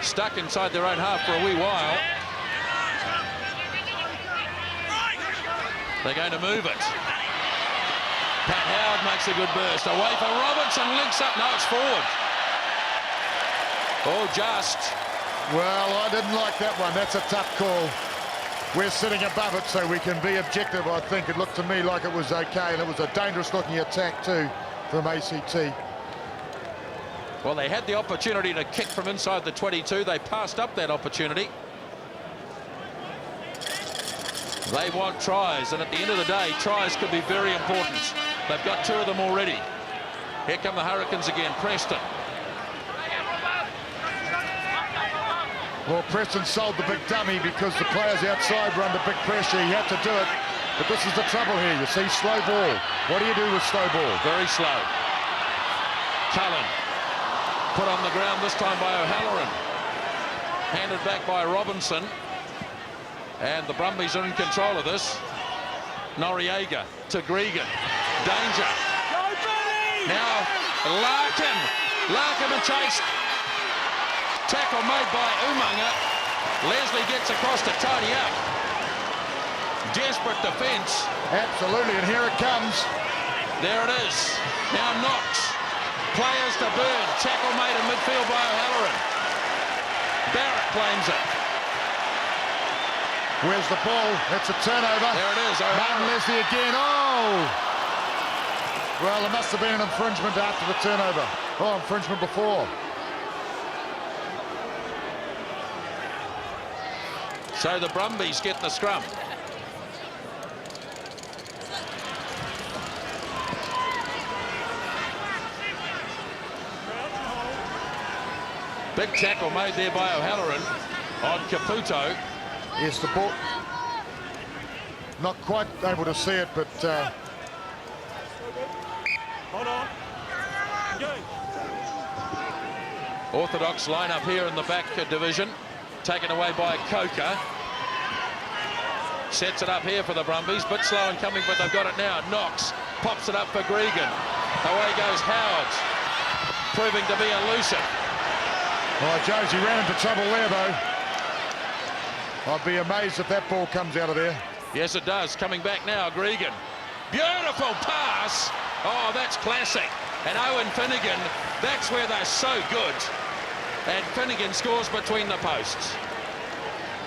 stuck inside their own half for a wee while. They're going to move it. Pat Howard makes a good burst. Away for Robinson, links up. No, it's forward. Oh, just. Well, I didn't like that one. That's a tough call. We're sitting above it, so we can be objective, I think. It looked to me like it was okay, and it was a dangerous-looking attack, too, from ACT. Well, they had the opportunity to kick from inside the 22. They passed up that opportunity. They want tries, and at the end of the day, tries could be very important. They've got 2 of them already. Here come the Hurricanes again. Preston. Well, Preston sold the big dummy because the players outside were under big pressure. He had to do it. But this is the trouble here. You see, slow ball. What do you do with slow ball? Very slow. Cullen. Put on the ground this time by O'Halloran. Handed back by Robinson. And the Brumbies are in control of this. Noriega to Gregan. Danger. Now, Larkham. Larkham and chase. Tackle made by Umaga. Leslie gets across to tidy up. Desperate defence. Absolutely, and here it comes. There it is. Now Knox. Players to burn. Tackle made in midfield by O'Halloran. Barrett claims it. Where's the ball? It's a turnover. There it is. Martin Leslie again. Oh! Well, there must have been an infringement after the turnover. Oh, infringement before. So the Brumbies get the scrum. Big tackle made there by O'Halloran on Caputo. Yes, the ball. Not quite able to see it, but... Hold on. Go. Orthodox line up here in the back division. Taken away by Coker. Sets it up here for the Brumbies. Bit slow in coming, but they've got it now. Knox pops it up for Gregan. Away goes Howard. Proving to be elusive. Oh, Josie ran into trouble there, though. I'd be amazed if that ball comes out of there. Yes, it does. Coming back now, Gregan. Beautiful pass. Oh, that's classic. And Owen Finnegan, that's where they're so good. And Finnegan scores between the posts.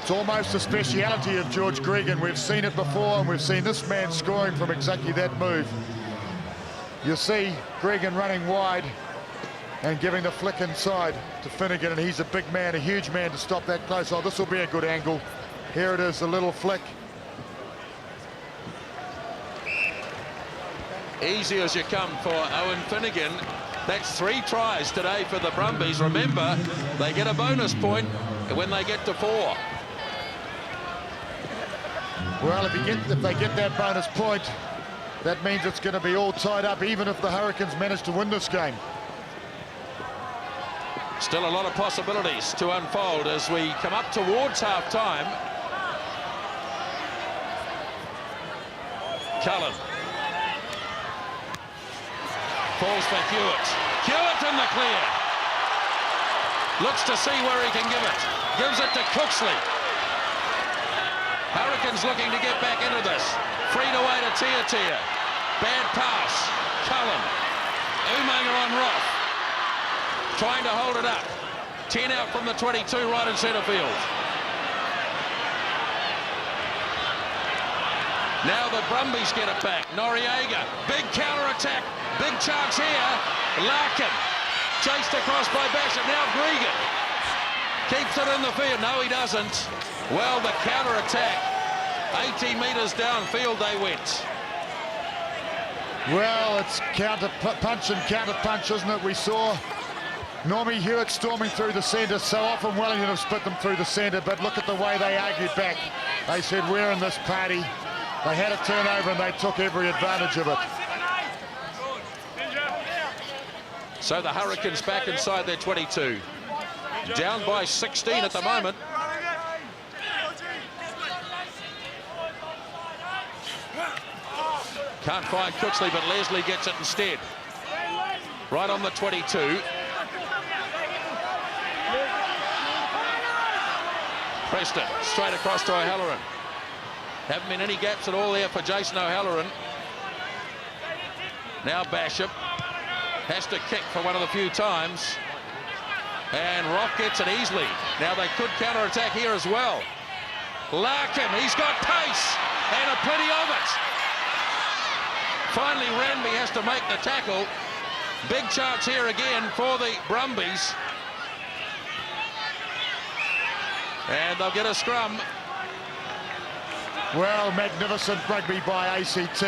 It's almost a speciality of George Gregan. We've seen it before, and we've seen this man scoring from exactly that move. You see Gregan running wide and giving the flick inside to Finnegan, and he's a big man, a huge man to stop that close. Oh, this will be a good angle. Here it is, a little flick. Easy as you come for Owen Finnegan. That's 3 tries today for the Brumbies. Remember, they get a bonus point when they get to 4. Well, if they get that bonus point, that means it's going to be all tied up, even if the Hurricanes manage to win this game. Still a lot of possibilities to unfold as we come up towards half-time. Cullen. Falls for Hewitt. Hewitt in the clear. Looks to see where he can give it. Gives it to Cooksley. Hurricanes looking to get back into this. Freed away to Tiatia. Bad pass. Cullen. Umaga on Roff. Trying to hold it up. 10 out from the 22 right in centre field. Now the Brumbies get it back. Noriega. Big counter-attack. Big chance here. Larkham. Chased across by Basham. Now Gregan. Keeps it in the field. No, he doesn't. Well, the counter-attack. 80 metres downfield they went. Well, it's counter-punch and counter-punch, isn't it? We saw Normie Hewitt storming through the centre. So often Wellington have split them through the centre, but look at the way they argued back. They said, we're in this party. They had a turnover and they took every advantage of it. So the Hurricanes back inside their 22. Down by 16 at the moment. Can't find Cooksley, but Leslie gets it instead. Right on the 22. Preston straight across to O'Halloran. Haven't been any gaps at all there for Jason O'Halloran. Now Basham has to kick for one of the few times. And Roff gets it easily. Now they could counter-attack here as well. Larkham, he's got pace and a plenty of it. Finally, Ranby has to make the tackle. Big chance here again for the Brumbies. And they'll get a scrum. Well, magnificent rugby by ACT,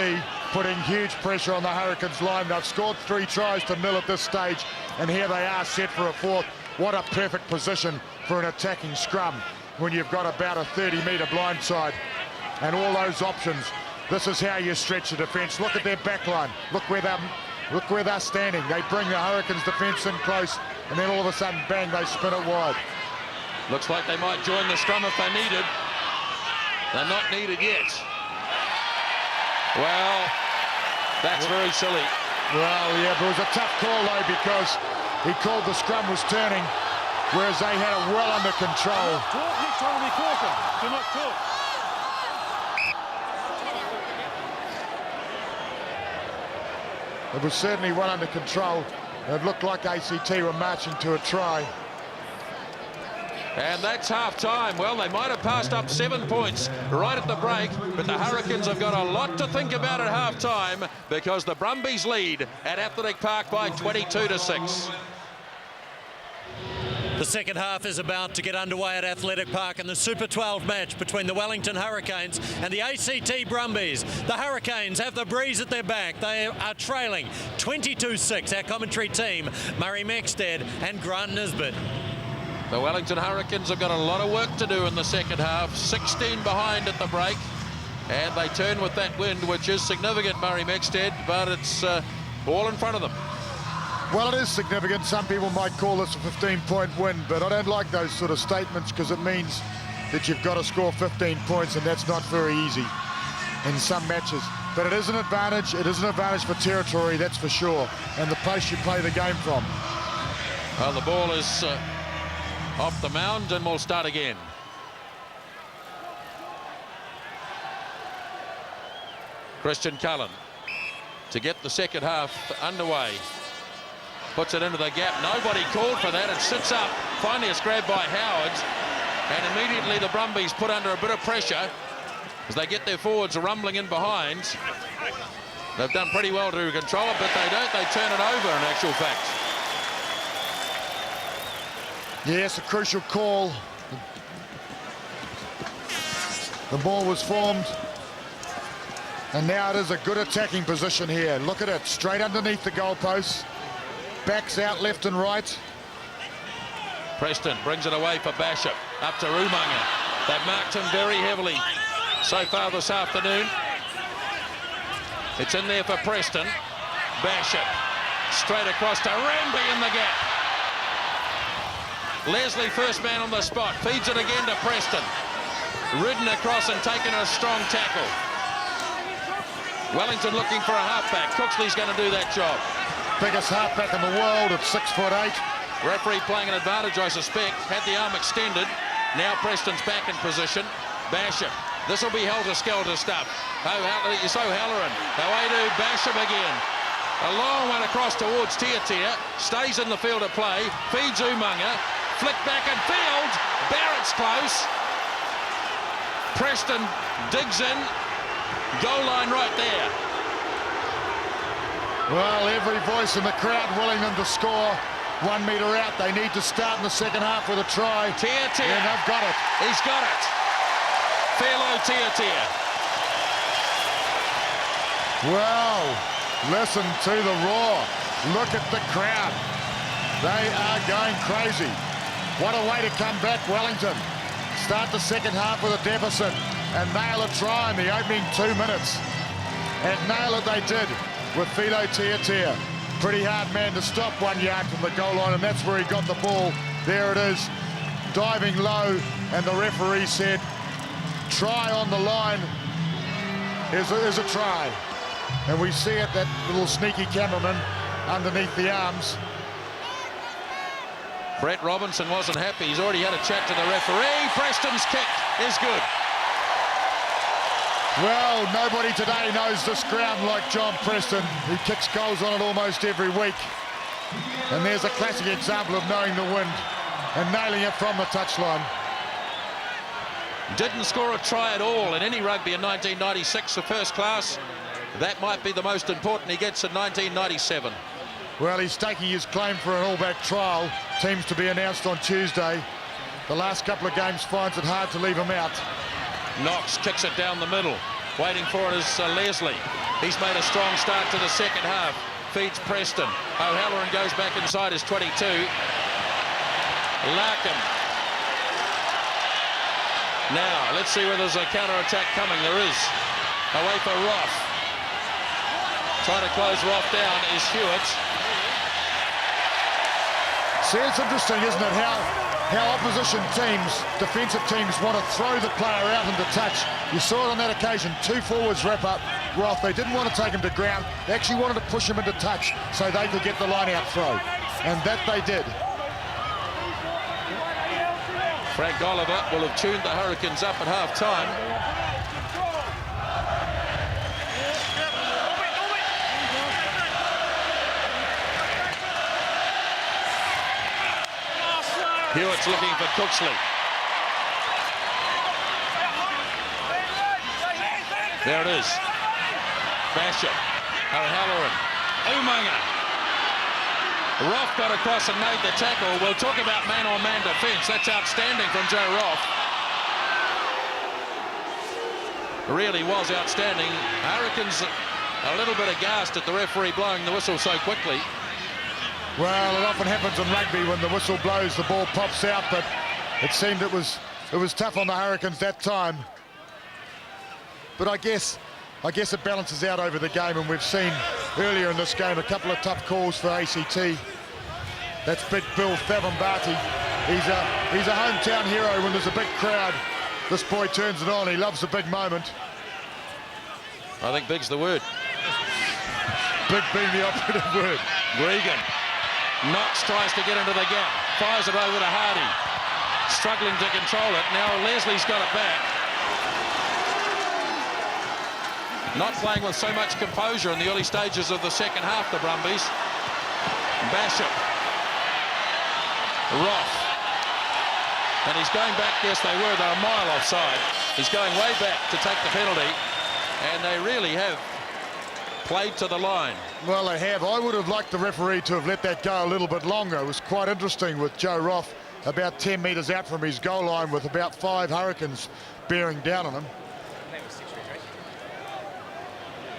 putting huge pressure on the Hurricanes line. They've scored 3 tries to 0 at this stage, and here they are set for a 4th. What a perfect position for an attacking scrum when you've got about a 30-metre blindside and all those options. This is how you stretch the defence. Look at their back line. Look where they're standing. They bring the Hurricanes defence in close, and then all of a sudden, bang, they spin it wide. Looks like they might join the scrum if they needed. They're not needed yet. Well, that's very silly. Well, yeah, but it was a tough call, though, because he called the scrum was turning, whereas they had it well under control. Talk next time, be cautious. Do not talk. It was certainly well under control. It looked like ACT were marching to a try. And that's half-time. Well, they might have passed up 7 points right at the break, but the Hurricanes have got a lot to think about at half-time because the Brumbies lead at Athletic Park by 22-6. The second half is about to get underway at Athletic Park in the Super 12 match between the Wellington Hurricanes and the ACT Brumbies. The Hurricanes have the breeze at their back. They are trailing 22-6. Our commentary team, Murray Mexted and Grant Nisbet. The Wellington Hurricanes have got a lot of work to do in the second half. 16 behind at the break, and they turn with that wind, which is significant, Murray Mexted, but it's all in front of them. Well, it is significant. Some people might call this a 15-point win, but I don't like those sort of statements because it means that you've got to score 15 points, and that's not very easy in some matches. But it is an advantage. It is an advantage for territory, that's for sure, and the place you play the game from. Well, the ball is off the mound, and we'll start again. Christian Cullen to get the second half underway. Puts it into the gap. Nobody called for that. It sits up. Finally, it's grabbed by Howard. And immediately the Brumbies put under a bit of pressure as they get their forwards rumbling in behind. They've done pretty well to control it, but they don't. They turn it over in actual fact. Yes, a crucial call. The ball was formed. And now it is a good attacking position here. Look at it, straight underneath the goalposts. Backs out left and right. Preston brings it away for Basham. Up to Umaga. They've marked him very heavily so far this afternoon. It's in there for Preston. Basham straight across to Ranby in the gap. Leslie, first man on the spot, feeds it again to Preston. Ridden across and taken a strong tackle. Wellington looking for a halfback. Cooksley's going to do that job. Biggest halfback in the world at 6'8". Referee playing an advantage, I suspect. Had the arm extended. Now Preston's back in position. Basham. This will be helter-skelter stuff. It's O'Halloran. Away to Basham again. A long one across towards Tiatia. Stays in the field of play. Feeds Umaga. Flick back and field. Barrett's close. Preston digs in. Goal line right there. Well, every voice in the crowd willing them to score. 1 metre out. They need to start in the second half with a try. Tiatia. And they've got it. He's got it. Filo Tiatia. Well, listen to the roar. Look at the crowd. They are going crazy. What a way to come back, Wellington. Start the second half with a deficit and nail a try in the opening 2 minutes. And nail it they did with Filo Tiatia. Pretty hard man to stop 1 yard from the goal line, and that's where he got the ball. There it is, diving low, and the referee said, try on the line is a try. And we see it, that little sneaky cameraman underneath the arms. Brett Robinson wasn't happy. He's already had a chat to the referee. Preston's kick is good. Well, nobody today knows this ground like John Preston, who kicks goals on it almost every week. And there's a classic example of knowing the wind and nailing it from the touchline. Didn't score a try at all in any rugby in 1996 for first class. That might be the most important he gets in 1997. Well, he's taking his claim for an all-back trial. Teams to be announced on Tuesday. The last couple of games finds it hard to leave him out. Knox kicks it down the middle. Waiting for it is Leslie. He's made a strong start to the second half. Feeds Preston. O'Halloran goes back inside his 22. Larkham. Now, let's see whether there's a counter-attack coming. There is. Away for Roff. Trying to close Roff down is Hewitt. See, it's interesting, isn't it, how opposition teams, defensive teams, want to throw the player out into touch. You saw it on that occasion, 2 forwards wrap up Roff. They didn't want to take him to ground. They actually wanted to push him into touch so they could get the line-out throw. And that they did. Frank Oliver will have tuned the Hurricanes up at half-time. Hewitt's looking for Cooksley. There it is. Basham. O'Halloran. Umaga. Roff got across and made the tackle. We'll talk about man-on-man defence. That's outstanding from Joe Roff. Really was outstanding. Hurricanes a little bit aghast at the referee blowing the whistle so quickly. Well, it often happens in rugby when the whistle blows, the ball pops out, but it seemed it was tough on the Hurricanes that time. But I guess it balances out over the game, and we've seen earlier in this game a couple of tough calls for ACT. That's Big Bill Thavambati. He's a hometown hero when there's a big crowd. This boy turns it on. He loves a big moment. I think big's the word. Big being the operative word. Gregan. Knox tries to get into the gap. Fires it over to Hardy. Struggling to control it. Now Leslie's got it back. Not playing with so much composure in the early stages of the second half, the Brumbies. Basham. Roff. And he's going back. Yes, they're a mile offside. He's going way back to take the penalty. And they really have played to the line. Well, they have. I would have liked the referee to have let that go a little bit longer. It was quite interesting with Joe Roff about 10 metres out from his goal line with about 5 Hurricanes bearing down on him.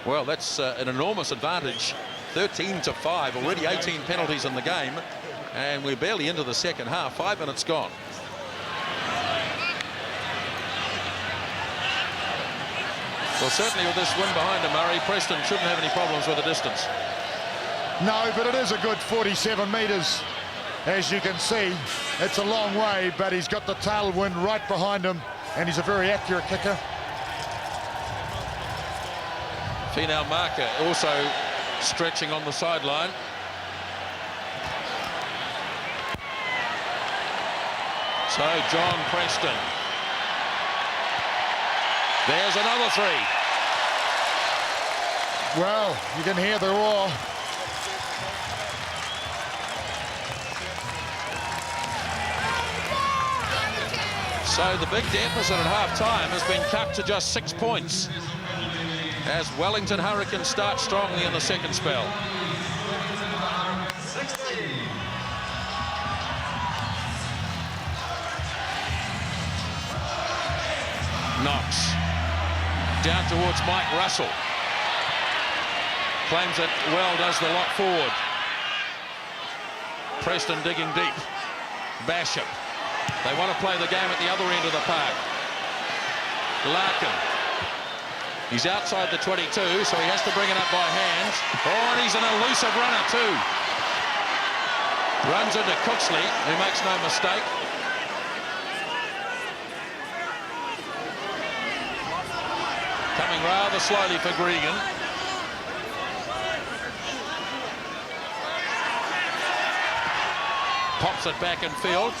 Well, that's an enormous advantage. 13-5, already 18 penalties in the game, and we're barely into the second half. 5 minutes gone. Well, certainly with this win behind him, Murray, Preston shouldn't have any problems with the distance. No, but it is a good 47 metres, as you can see. It's a long way, but he's got the tailwind right behind him, and he's a very accurate kicker. Tana Umaga also stretching on the sideline. So John Preston. There's another 3. Well, you can hear the roar. So the big deficit at half-time has been cut to just 6 points as Wellington Hurricanes start strongly in the second spell. Knox down towards Mike Russell. Claims it well, does the lock forward. Preston digging deep. Basham. They want to play the game at the other end of the park. Larkham. He's outside the 22, so he has to bring it up by hands. Oh, and he's an elusive runner too. Runs into Cooksley, who makes no mistake. Coming rather slowly for Gregan. Pops it back in field.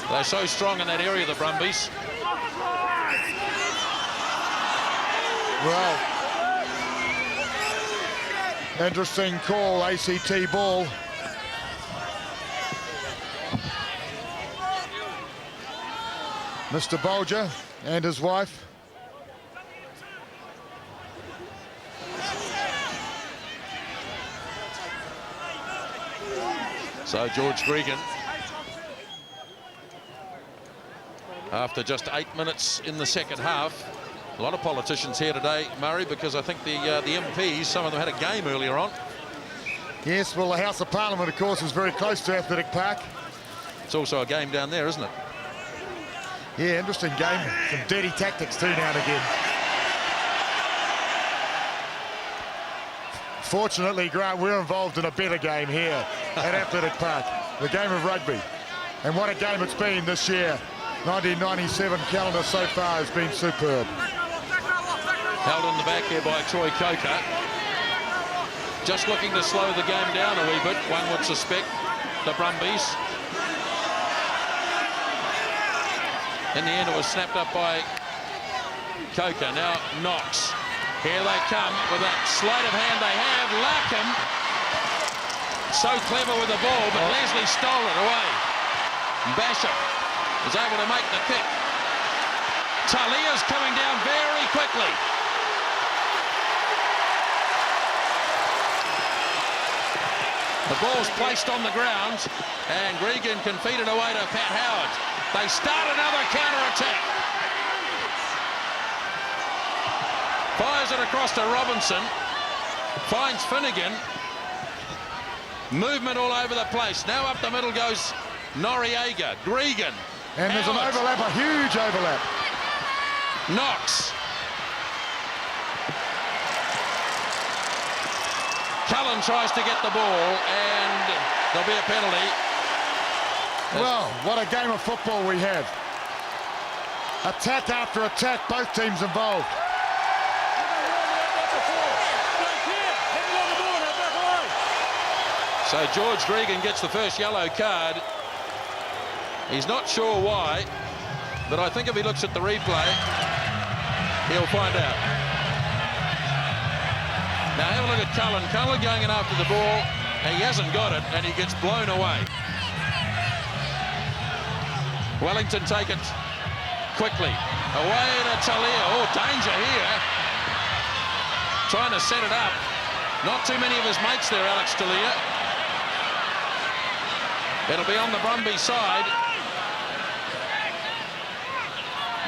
They're so strong in that area, the Brumbies. Well, interesting call, ACT ball. Mr. Bolger and his wife. So George Gregan, after just 8 minutes in the second half. A lot of politicians here today, Murray, because I think the MPs, some of them had a game earlier on. Yes, well, the House of Parliament, of course, is very close to Athletic Park. It's also a game down there, isn't it? Yeah, interesting game. Some dirty tactics too now and again. Fortunately, Grant, we're involved in a better game here at Athletic Park, the game of rugby. And what a game it's been this year. 1997 calendar so far has been superb. Held in the back here by Troy Coker. Just looking to slow the game down a wee bit, one would suspect, the Brumbies. In the end, it was snapped up by Coker. Now Knox. Here they come with a sleight of hand they have. Larkham, so clever with the ball, but Leslie stole it away. Basham is able to make the kick. Talia's coming down very quickly. The ball's placed on the ground, and Gregan can feed it away to Pat Howard. They start another counter-attack. Fires it across to Robinson. Finds Finnegan. Movement all over the place. Now up the middle goes Noriega. Gregan. And there's an overlap, a huge overlap. Knox. Cullen tries to get the ball, and there'll be a penalty. Well, what a game of football we have. Attack after attack, both teams involved. So George Gregan gets the first yellow card. He's not sure why, but I think if he looks at the replay, he'll find out. Now have a look at Cullen. Cullen going in after the ball, and he hasn't got it, and he gets blown away. Wellington take it quickly. Away to Talia. Oh, danger here. Trying to set it up. Not too many of his mates there, Alex Talia. It'll be on the Brumbies side.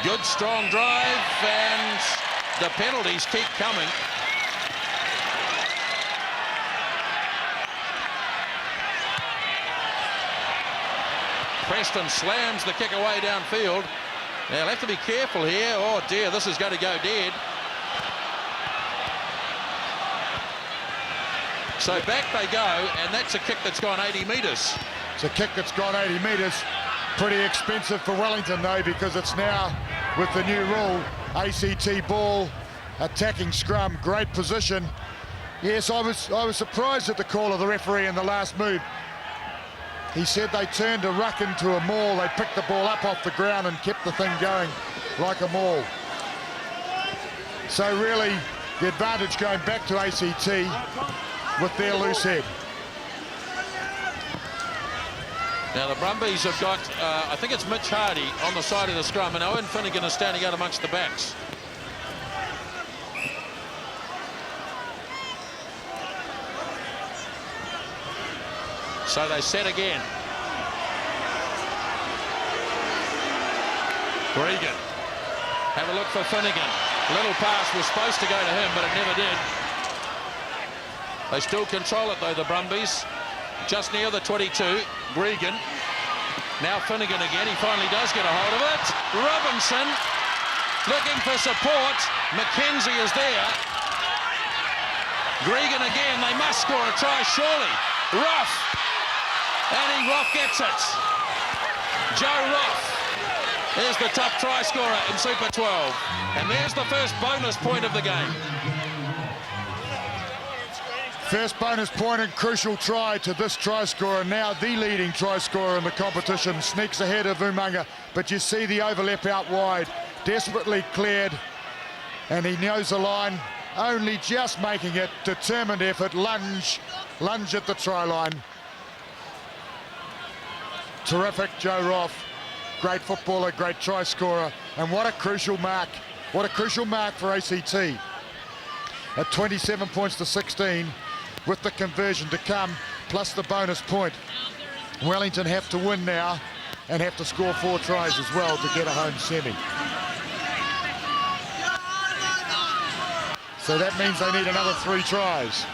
Good, strong drive, and the penalties keep coming. Preston slams the kick away downfield. Now, they'll have to be careful here. Oh, dear, this is going to go dead. So back they go, and that's a kick that's gone 80 metres. It's a kick that's gone 80 metres. Pretty expensive for Wellington, though, because it's now, with the new rule, ACT ball, attacking scrum, great position. Yes, I was surprised at the call of the referee in the last move. He said they turned a ruck into a maul. They picked the ball up off the ground and kept the thing going like a maul. So really, the advantage going back to ACT with their loose head. Now the Brumbies have got, I think it's Mitch Hardy on the side of the scrum, and Owen Finnegan is standing out amongst the backs. So they set again. Gregan. Have a look for Finnegan. Little pass was supposed to go to him, but it never did. They still control it, though, the Brumbies. Just near the 22. Gregan. Now Finnegan again. He finally does get a hold of it. Robinson looking for support. McKenzie is there. Gregan again. They must score a try, surely. Roff. And Roff gets it. Joe Roff is the top try scorer in Super 12. And there's the first bonus point of the game. First bonus point and crucial try to this try scorer. Now the leading try scorer in the competition. Sneaks ahead of Umaga. But you see the overlap out wide. Desperately cleared. and he knows the line, only just making it. Determined effort, lunge at the try line. Terrific, Joe Roff. Great footballer, great try scorer, and what a crucial mark. What a crucial mark for ACT. At 27 points to 16, with the conversion to come, plus the bonus point. Wellington have to win now and have to score 4 tries as well to get a home semi. So that means they need another 3 tries.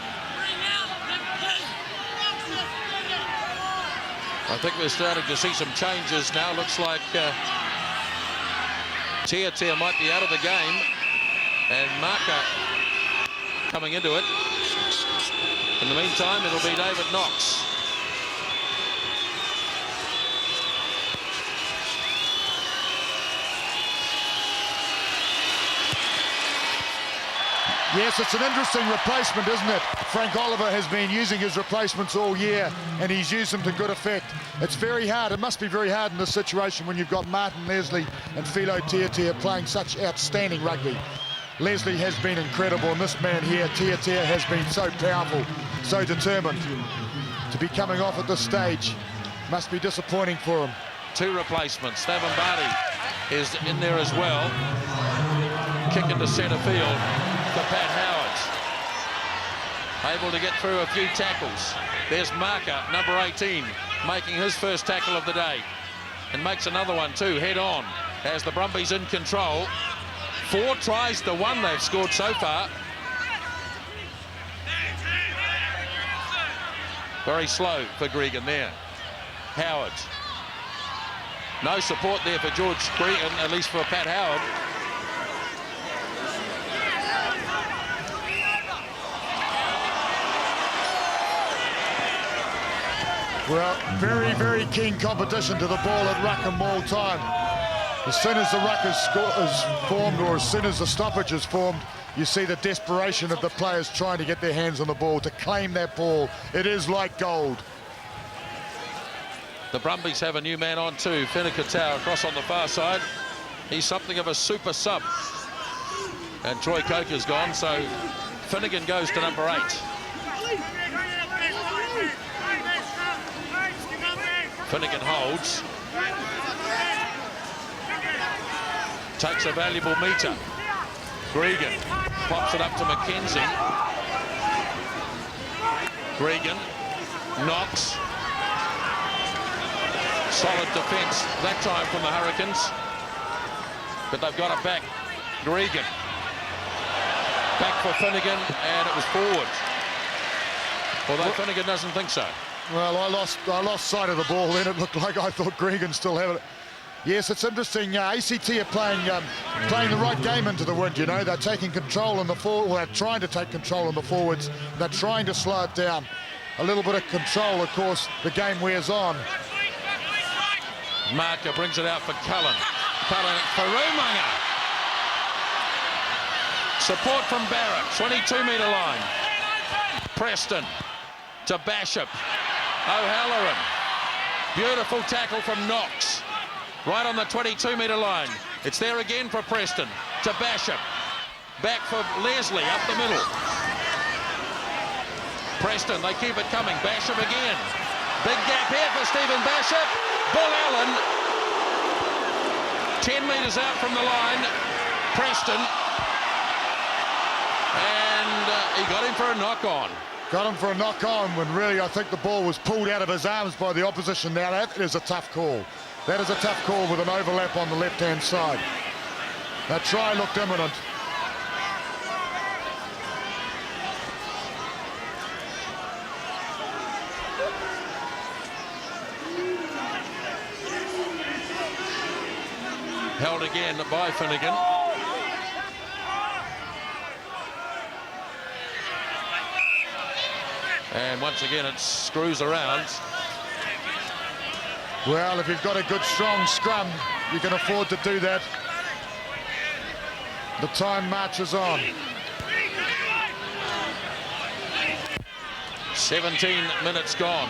I think we're starting to see some changes now. Looks like Tiatia might be out of the game, and Marker coming into it. In the meantime, it'll be David Knox. Yes, it's an interesting replacement, isn't it? Frank Oliver has been using his replacements all year, and he's used them to good effect. It's very hard. It must be very hard in this situation when you've got Martin Leslie and Filo Tiatia playing such outstanding rugby. Leslie has been incredible, and this man here, Tiatia, has been so powerful, so determined. To be coming off at this stage must be disappointing for him. 2 replacements. Stephen Larkham is in there as well. Kick into centre field for Pat Howard. Able to get through a few tackles. There's Marker, number 18, making his first tackle of the day. And makes another one too, head on, as the Brumbies in control. 4 tries to 1 they've scored so far. Very slow for Gregan there. Howard. No support there for George Gregan, at least for Pat Howard. Well, very, very keen competition to the ball at ruck and ball time. As soon as the ruck is formed, or as soon as the stoppage is formed, you see the desperation of the players trying to get their hands on the ball, to claim that ball. It is like gold. The Brumbies have a new man on too, Finneker across on the far side. He's something of a super sub. And Troy Coker's gone, so Finnegan goes to number 8. Finnegan holds. Takes a valuable metre. Gregan pops it up to McKenzie. Gregan, Knox. Solid defence that time from the Hurricanes. But they've got it back. Gregan. Back for Finnegan, and it was forward. Although Finnegan doesn't think so. Well, I lost sight of the ball then. It looked like I thought Gregan still had it. Yes, it's interesting. ACT are playing the right game into the wind, you know. They're taking control in the forward. Well, they're trying to take control in the forwards. They're trying to slow it down. A little bit of control, of course, the game wears on. Marker brings it out for Cullen. Cullen for Umaga. Support from Barrett, 22-metre line. Preston to Bashop. O'Halloran. Beautiful tackle from Knox. Right on the 22-metre line. It's there again for Preston. To Bashop. Back for Leslie, up the middle. Preston, they keep it coming. Bashop again. Big gap here for Stephen Bashop. Bull Allen. 10 metres out from the line. Preston. And he got him for a knock-on. Got him for a knock-on when really I think the ball was pulled out of his arms by the opposition. Now that is a tough call. That is a tough call with an overlap on the left-hand side. That try looked imminent. Held again by Finnegan. And once again it screws around. Well, if you've got a good strong scrum, you can afford to do that. The time marches on. 17 minutes gone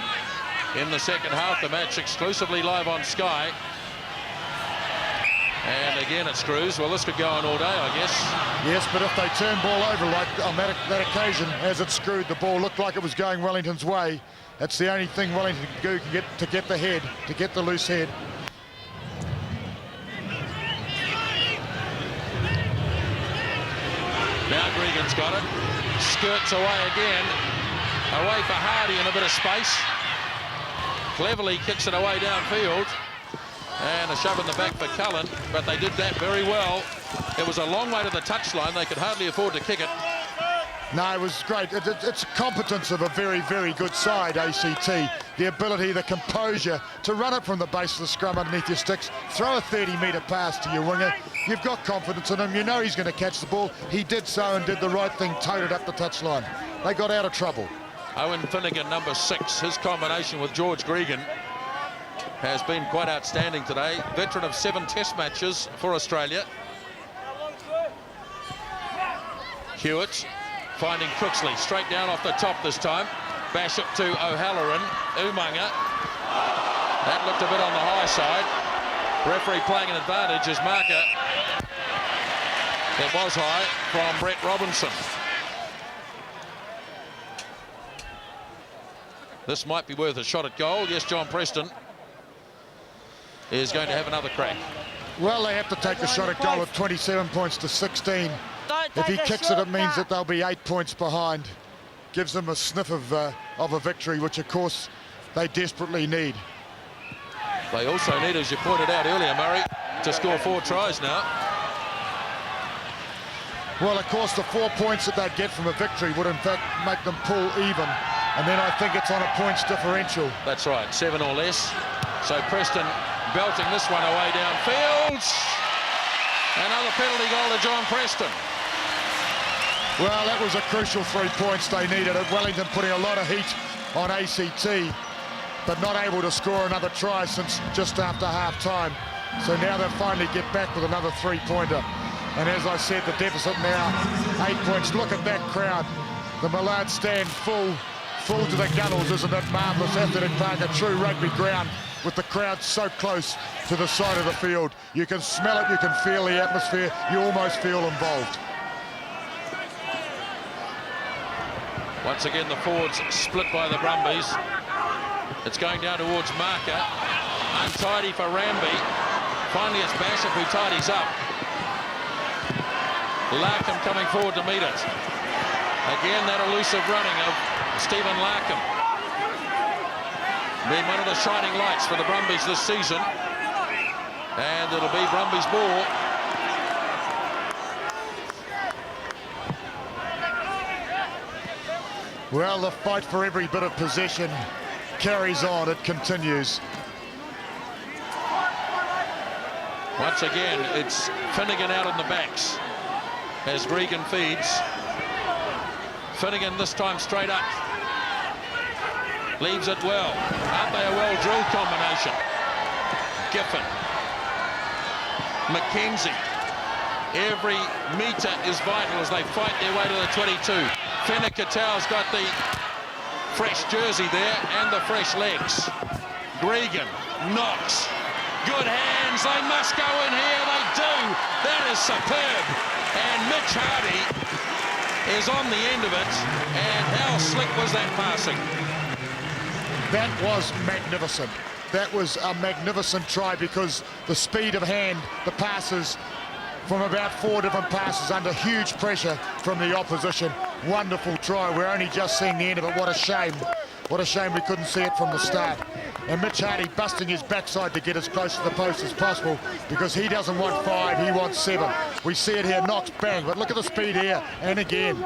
in the second half. The match exclusively live on Sky. And again it screws. Well, this could go on all day, I guess. Yes, but if they turn ball over like on that occasion, as it screwed, the ball looked like it was going Wellington's way. That's the only thing Wellington can do to get the head, to get the loose head. Now Gregan's got it. Skirts away again. Away for Hardy in a bit of space. Cleverly kicks it away downfield. And a shove in the back for Cullen, but they did that very well. It was a long way to the touchline. They could hardly afford to kick it. No, it was great. It's competence of a very, very good side, ACT. The ability, the composure to run it from the base of the scrum underneath your sticks, throw a 30-metre pass to your winger. You've got confidence in him. You know he's going to catch the ball. He did so and did the right thing, towed it up the touchline. They got out of trouble. Owen Finnegan, number 6, his combination with George Gregan has been quite outstanding today. Veteran of 7 test matches for Australia. Hewitt finding Cooksley, straight down off the top this time. Bash it to O'Halloran. Umaga. That looked a bit on the high side. Referee playing an advantage as marker. It was high from Brett Robinson. This might be worth a shot at goal. Yes, John Preston is going to have another crack. Well, they have to take a shot at goal at 27 points to 16. If he kicks it, it means that they'll be 8 points behind. Gives them a sniff of a victory, which, of course, they desperately need. They also need, as you pointed out earlier, Murray, to score 4 tries now. Well, of course, the 4 points that they'd get from a victory would, in fact, make them pull even. And then I think it's on a points differential. That's right, 7 or less. So Preston belting this one away downfield. Another penalty goal to John Preston. Well, that was a crucial 3 points they needed. Wellington putting a lot of heat on ACT, but not able to score another try since just after half-time. So now they finally get back with another 3-pointer. And as I said, the deficit now 8 points. Look at that crowd. The Millard stand full to the gunnels. Isn't it marvellous? Athletic Park, a true rugby ground with the crowd so close to the side of the field. You can smell it, you can feel the atmosphere, you almost feel involved. Once again, the forwards split by the Brumbies. It's going down towards marker. Untidy for Ramby. Finally, it's Basham who tidies up. Larkham coming forward to meet it. Again, that elusive running of Stephen Larkham. Been one of the shining lights for the Brumbies this season. And it'll be Brumbies ball. Well, the fight for every bit of possession carries on. It continues. Once again, it's Finnegan out on the backs as Gregan feeds. Finnegan this time straight up. Leaves it well. Aren't they a well-drilled combination? Giffen. McKenzie. Every metre is vital as they fight their way to the 22. Fenner-Katau's got the fresh jersey there and the fresh legs. Gregan, Knox, good hands, they must go in here, they do. That is superb. And Mitch Hardy is on the end of it. And how slick was that passing? That was magnificent. That was a magnificent try because the speed of hand, the passes from about 4 different passes under huge pressure from the opposition. Wonderful try. We're only just seeing the end of it. What a shame. What a shame we couldn't see it from the start. And Mitch Hardy busting his backside to get as close to the post as possible because he doesn't want 5, he wants 7. We see it here, Knox, bang, but look at the speed here. And again,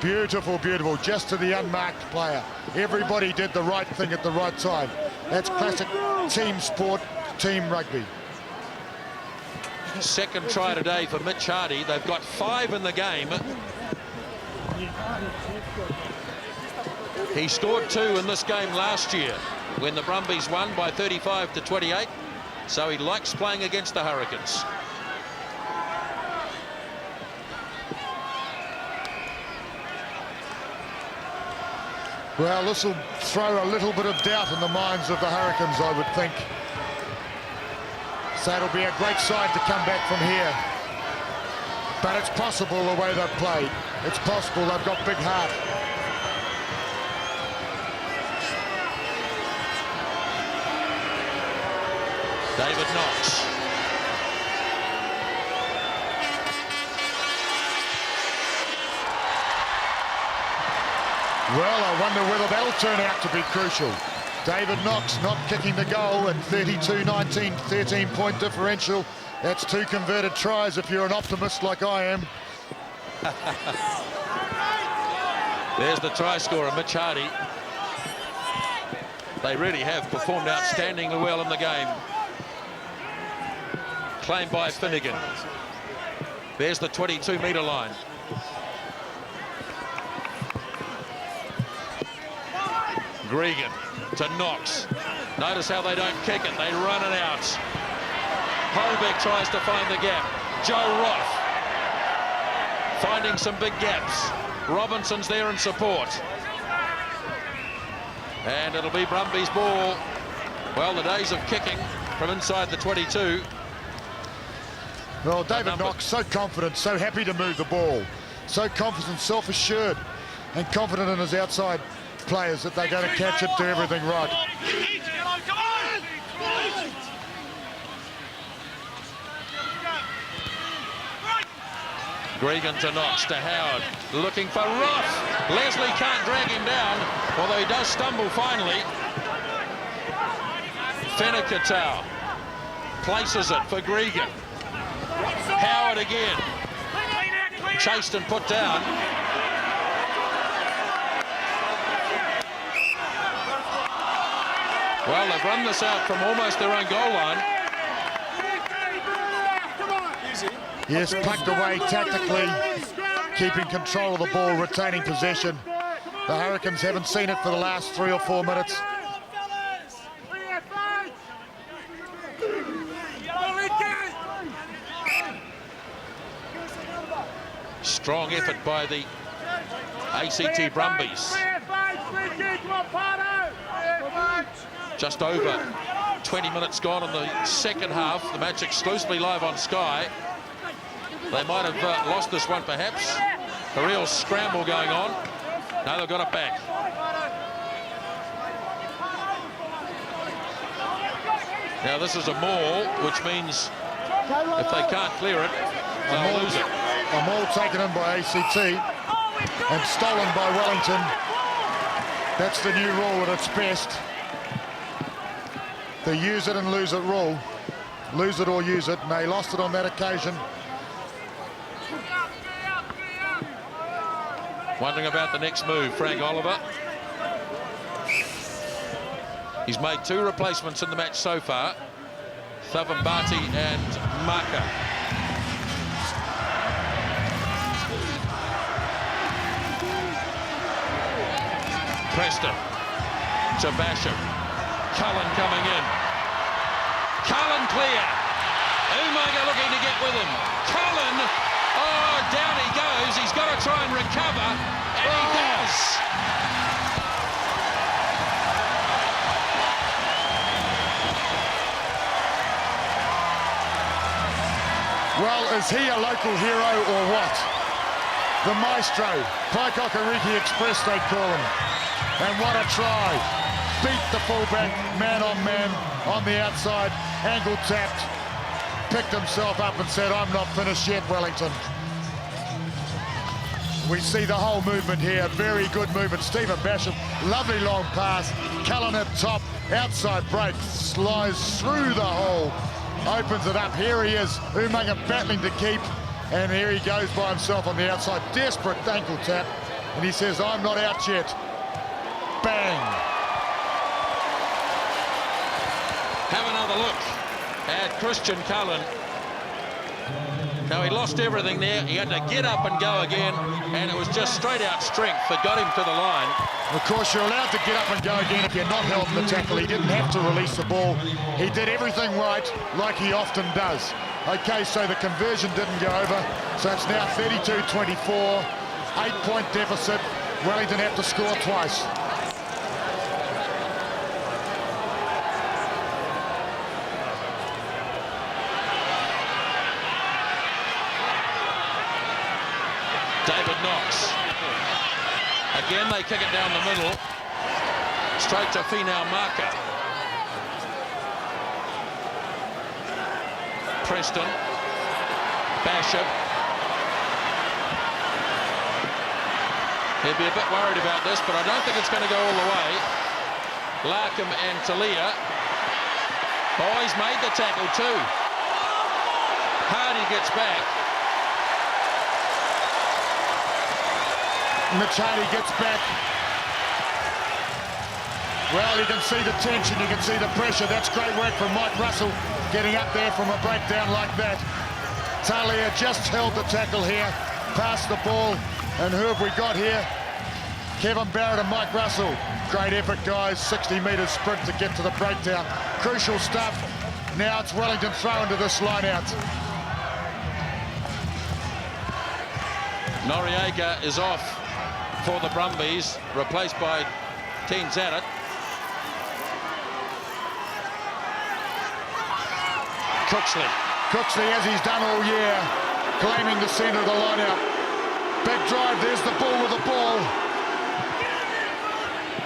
beautiful, beautiful, just to the unmarked player. Everybody did the right thing at the right time. That's classic team sport, team rugby. Second try today for Mitch Hardy. They've got 5 in the game. He scored 2 in this game last year when the Brumbies won by 35-28. So he likes playing against the Hurricanes. Well, this will throw a little bit of doubt in the minds of the Hurricanes, I would think. So it'll be a great side to come back from here. But it's possible the way they've played. It's possible, they've got big heart. David Knox. Well, I wonder whether that'll turn out to be crucial. David Knox not kicking the goal and 32-19, 13-point differential. That's 2 converted tries if you're an optimist like I am. There's the try scorer, Mitch Hardy. They really have performed outstandingly well in the game. Claimed by Finnegan. There's the 22-metre line. Gregan to Knox. Notice how they don't kick it, they run it out. Holbeck tries to find the gap. Joe Roff finding some big gaps. Robinson's there in support. And it'll be Brumbies ball. Well, the days of kicking from inside the 22. Well, David Knox, so confident, so happy to move the ball. So confident, self-assured, and confident in his outside players that they're going to catch it, do everything right. Gregan to Knox to Howard, looking for Roff. Leslie can't drag him down, although he does stumble finally. Fenekatau places it for Gregan. Howard again. Chased and put down. Well, they've run this out from almost their own goal line. Yes, plucked away tactically, keeping control of the ball, retaining possession. The Hurricanes haven't seen it for the last 3 or 4 minutes. Strong effort by the ACT Brumbies. Just over 20 minutes gone in the second half. The match exclusively live on Sky. They might have lost this one, perhaps. A real scramble going on. No, they've got it back. Now, this is a maul, which means if they can't clear it, they'll lose it. A maul taken in by ACT and stolen by Wellington. That's the new rule at its best. The use it and lose it rule. Lose it or use it, and they lost it on that occasion. Wondering about the next move, Frank Oliver. He's made 2 replacements in the match so far. Thavambati and Maka. Preston to Basham. Cullen coming in. Cullen clear. Umaga looking to get with him. Cullen, oh, down he goes. He's got to try and recover, and he does. Well, is he a local hero or what? The maestro, Paikokariki Express they call him. And what a try. Beat the fullback, man on man, on the outside, angle tapped, picked himself up and said, I'm not finished yet, Wellington. We see the whole movement here, very good movement. Stephen Basham, lovely long pass, Cullen at top, outside break, slides through the hole, opens it up. Here he is, Umaga battling to keep, and here he goes by himself on the outside, desperate ankle tap, and he says, I'm not out yet. Bang. Have another look at Christian Cullen. Now, he lost everything there. He had to get up and go again, and it was just straight out strength that got him to the line. Of course, you're allowed to get up and go again if you're not held in the tackle. He didn't have to release the ball. He did everything right, like he often does. Okay, so the conversion didn't go over. So it's now 32-24, 8-point deficit. Wellington have to score twice. David Knox. Again, they kick it down the middle. Straight to Tana Umaga. Preston. Basham. He'd be a bit worried about this, but I don't think it's going to go all the way. Larkham and Tiatia. Oh, he's made the tackle too. Hardy gets back. Machadi gets back. Well, you can see the tension, you can see the pressure. That's great work from Mike Russell, getting up there from a breakdown like that. Tiatia just held the tackle here, passed the ball, and who have we got here? Kevin Barrett and Mike Russell. Great effort, guys. 60-metre sprint to get to the breakdown. Crucial stuff. Now it's Wellington throw into this line-out. Noriega is off for the Brumbies, replaced by Zadat. Cooksley, as he's done all year, claiming the centre of the line-out. Big drive, there's the ball with the ball.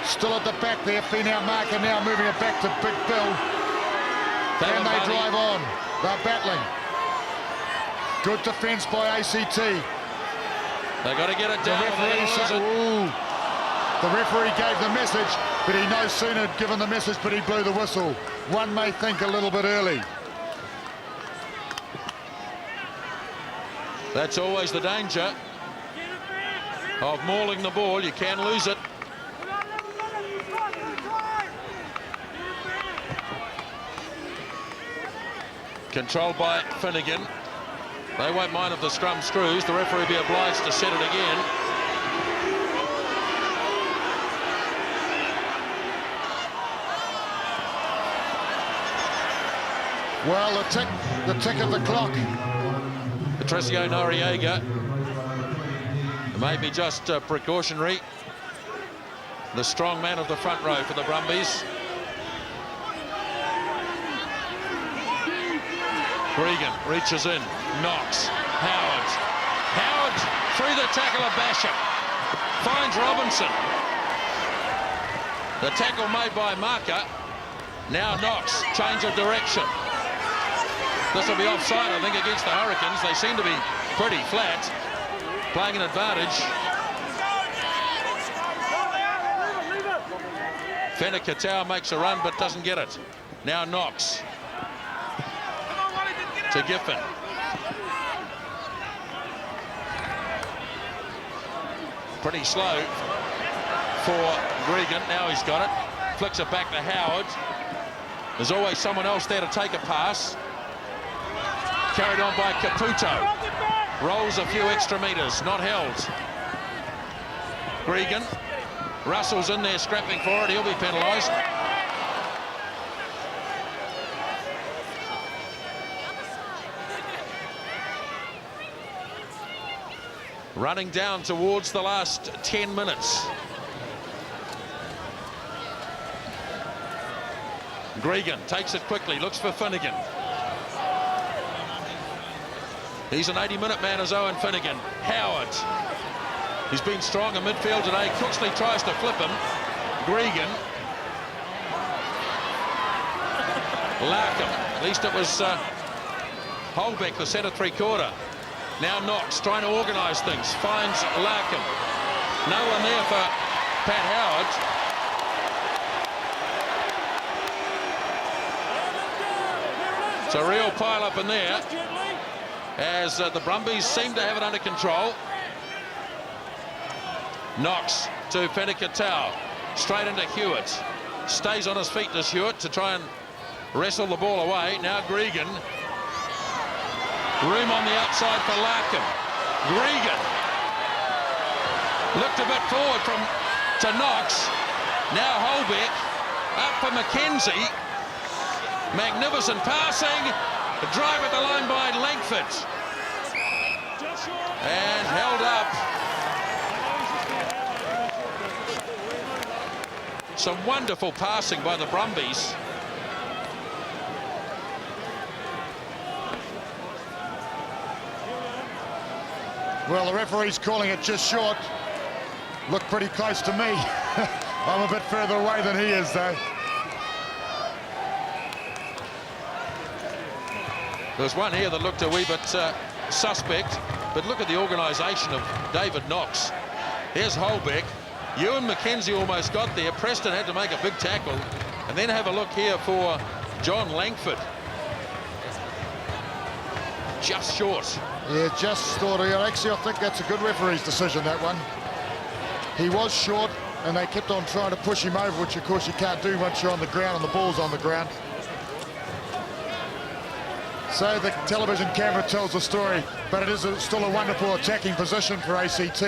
Still at the back there, Tana Umaga now moving it back to Big Bill. And they drive on. They're battling. Good defence by ACT. They got to get it down. The referee gave the message, but he no sooner given the message, but he blew the whistle. One may think a little bit early. That's always the danger of mauling the ball. You can lose it. Controlled by Finnegan. They won't mind if the scrum screws. The referee will be obliged to set it again. Well, the tick of the clock. Patricio Noriega. Maybe just precautionary. The strong man of the front row for the Brumbies. Gregan reaches in. Knox. Howard through the tackle of Basham. Finds Robinson. The tackle made by Marker. Now Knox. Change of direction. This will be offside, I think, against the Hurricanes. They seem to be pretty flat. Playing an advantage. Fenner-Katau makes a run but doesn't get it. Now Knox. To Giffen. Pretty slow for Gregan. Now he's got it. Flicks it back to Howard. There's always someone else there to take a pass. Carried on by Caputo. Rolls a few extra metres. Not held. Gregan. Russell's in there scrapping for it. He'll be penalised. Running down towards the last 10 minutes. Gregan takes it quickly, looks for Finnegan. He's an 80-minute man as Owen Finnegan. Howard. He's been strong in midfield today. Cooksley tries to flip him. Gregan. Larkham. At least it was Holbeck, the centre three-quarter. Now Knox trying to organise things. Finds Larkham. No one there for Pat Howard. It's a real pile-up in there as the Brumbies seem to have it under control. Knox to Fenner-Katau. Straight into Hewitt. Stays on his feet, does Hewitt, to try and wrestle the ball away. Now Gregan. Room on the outside for Larkham. Gregan. Looked a bit forward to Knox. Now Holbeck. Up for McKenzie. Magnificent passing. A drive at the line by Langford. And held up. Some wonderful passing by the Brumbies. Well, the referee's calling it just short. Looked pretty close to me. I'm a bit further away than he is, though. There's one here that looked a wee bit suspect, but look at the organisation of David Knox. Here's Holbeck. Ewen McKenzie almost got there. Preston had to make a big tackle. And then have a look here for John Langford. Just short. Yeah, just short. Actually, I think that's a good referee's decision, that one. He was short, and they kept on trying to push him over, which, of course, you can't do once you're on the ground and the ball's on the ground. So the television camera tells the story, but it is still a wonderful attacking position for ACT.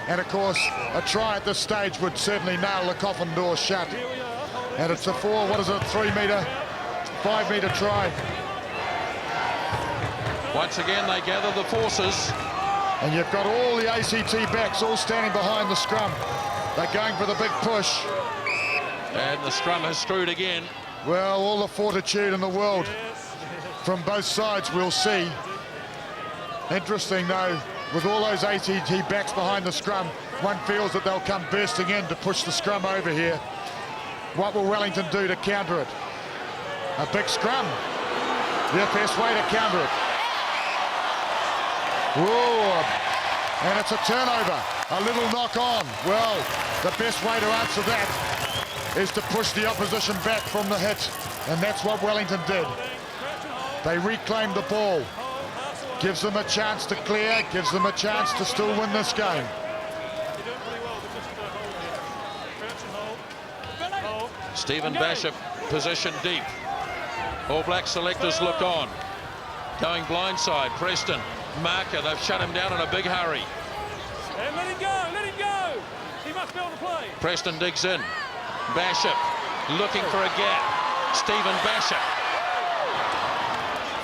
And of course, a try at this stage would certainly nail the coffin door shut. And it's a 5-metre try. Once again, they gather the forces. And you've got all the ACT backs all standing behind the scrum. They're going for the big push. And the scrum has screwed again. Well, all the fortitude in the world from both sides, we'll see. Interesting, though, with all those ACT backs behind the scrum, one feels that they'll come bursting in to push the scrum over here. What will Wellington do to counter it? A big scrum. Their best way to counter it. Whoa. And it's a turnover. A little knock on. Well, the best way to answer that is to push the opposition back from the hit. And that's what Wellington did. They reclaimed the ball. Gives them a chance to clear, gives them a chance to still win this game. Stephen Basham, position deep. All Black selectors look on. Going blindside, Preston. Marker, they've shut him down in a big hurry. And let him go, let him go. He must be able to play. Preston digs in. Basham looking for a gap. Stephen Basham.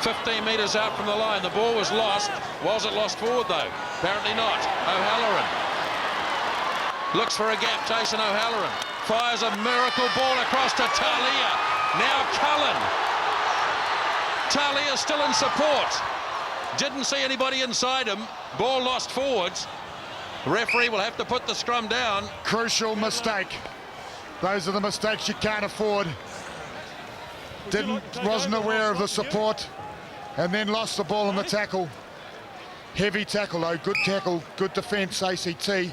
15 metres out from the line. The ball was lost. Was it lost forward, though? Apparently not. O'Halloran looks for a gap. Jason O'Halloran fires a miracle ball across to Tiatia. Now Cullen. Tiatia still in support. Didn't see anybody inside him. Ball lost forwards. The referee will have to put the scrum down. Crucial mistake. Those are the mistakes you can't afford. Wasn't aware of the support. And then lost the ball in the tackle. Heavy tackle, though. Good tackle, good defence, ACT.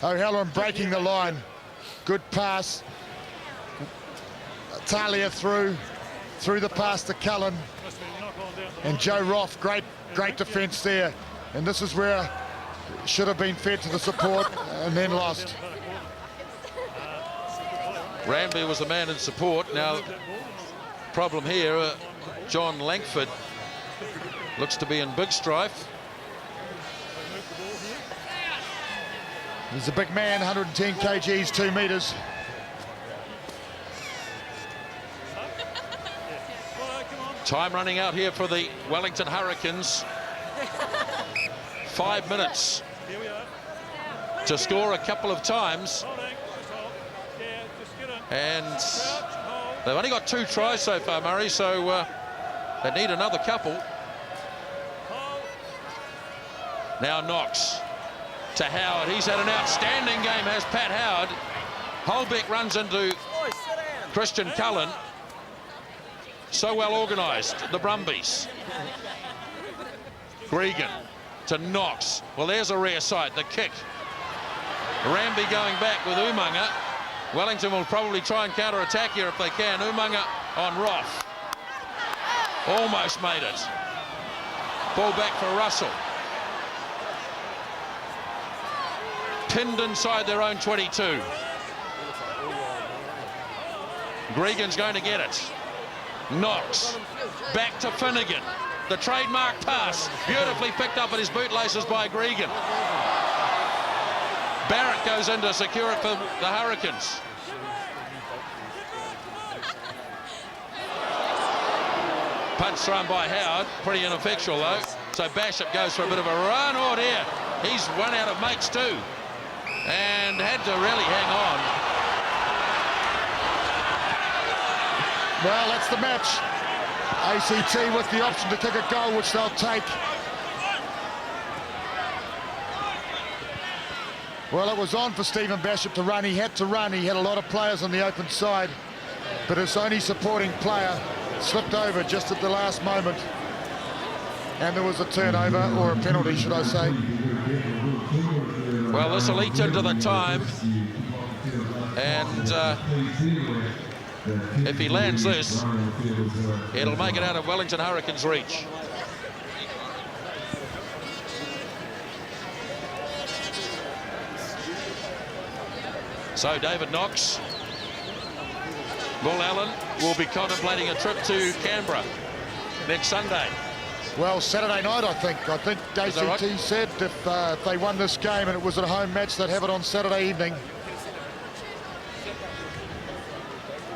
O'Halloran breaking the line. Good pass. Tiatia through the pass to Cullen. And Joe Roff, great defence there. And this is where should have been fed to the support and then lost. Ranby was the man in support. Now, problem here, John Langford looks to be in big strife. He's a big man, 110 kgs, 2 metres. Time running out here for the Wellington Hurricanes. 5 minutes to score a couple of times. And they've only got 2 tries so far, Murray, so they need another couple. Now Knox to Howard. He's had an outstanding game, has Pat Howard. Holbeck runs into Christian Cullen. So well organised, the Brumbies. Gregan to Knox. Well, there's a rare sight, the kick. Ranby going back with Umaga. Wellington will probably try and counter-attack here if they can. Umaga on Roff. Almost made it. Ball back for Russell. Pinned inside their own 22. Gregan's going to get it. Knox back to Finnegan. The trademark pass, beautifully picked up at his bootlaces by Gregan. Barrett goes in to secure it for the Hurricanes. Punch thrown by Howard, pretty ineffectual though. So Basham goes for a bit of a run. Oh dear, he's one out of mates too. And had to really hang on. Well, that's the match. ACT with the option to kick a goal, which they'll take. Well, it was on for Stephen Bishop to run. He had to run. He had a lot of players on the open side, but his only supporting player slipped over just at the last moment. And there was a turnover, or a penalty, should I say. Well, this will eat into the time. And if he lands this, it'll make it out of Wellington Hurricanes' reach. So David Knox, Bull Allen will be contemplating a trip to Canberra next Sunday. Well, Saturday night, I think ACT right? said if they won this game and it was a home match, they'd have it on Saturday evening.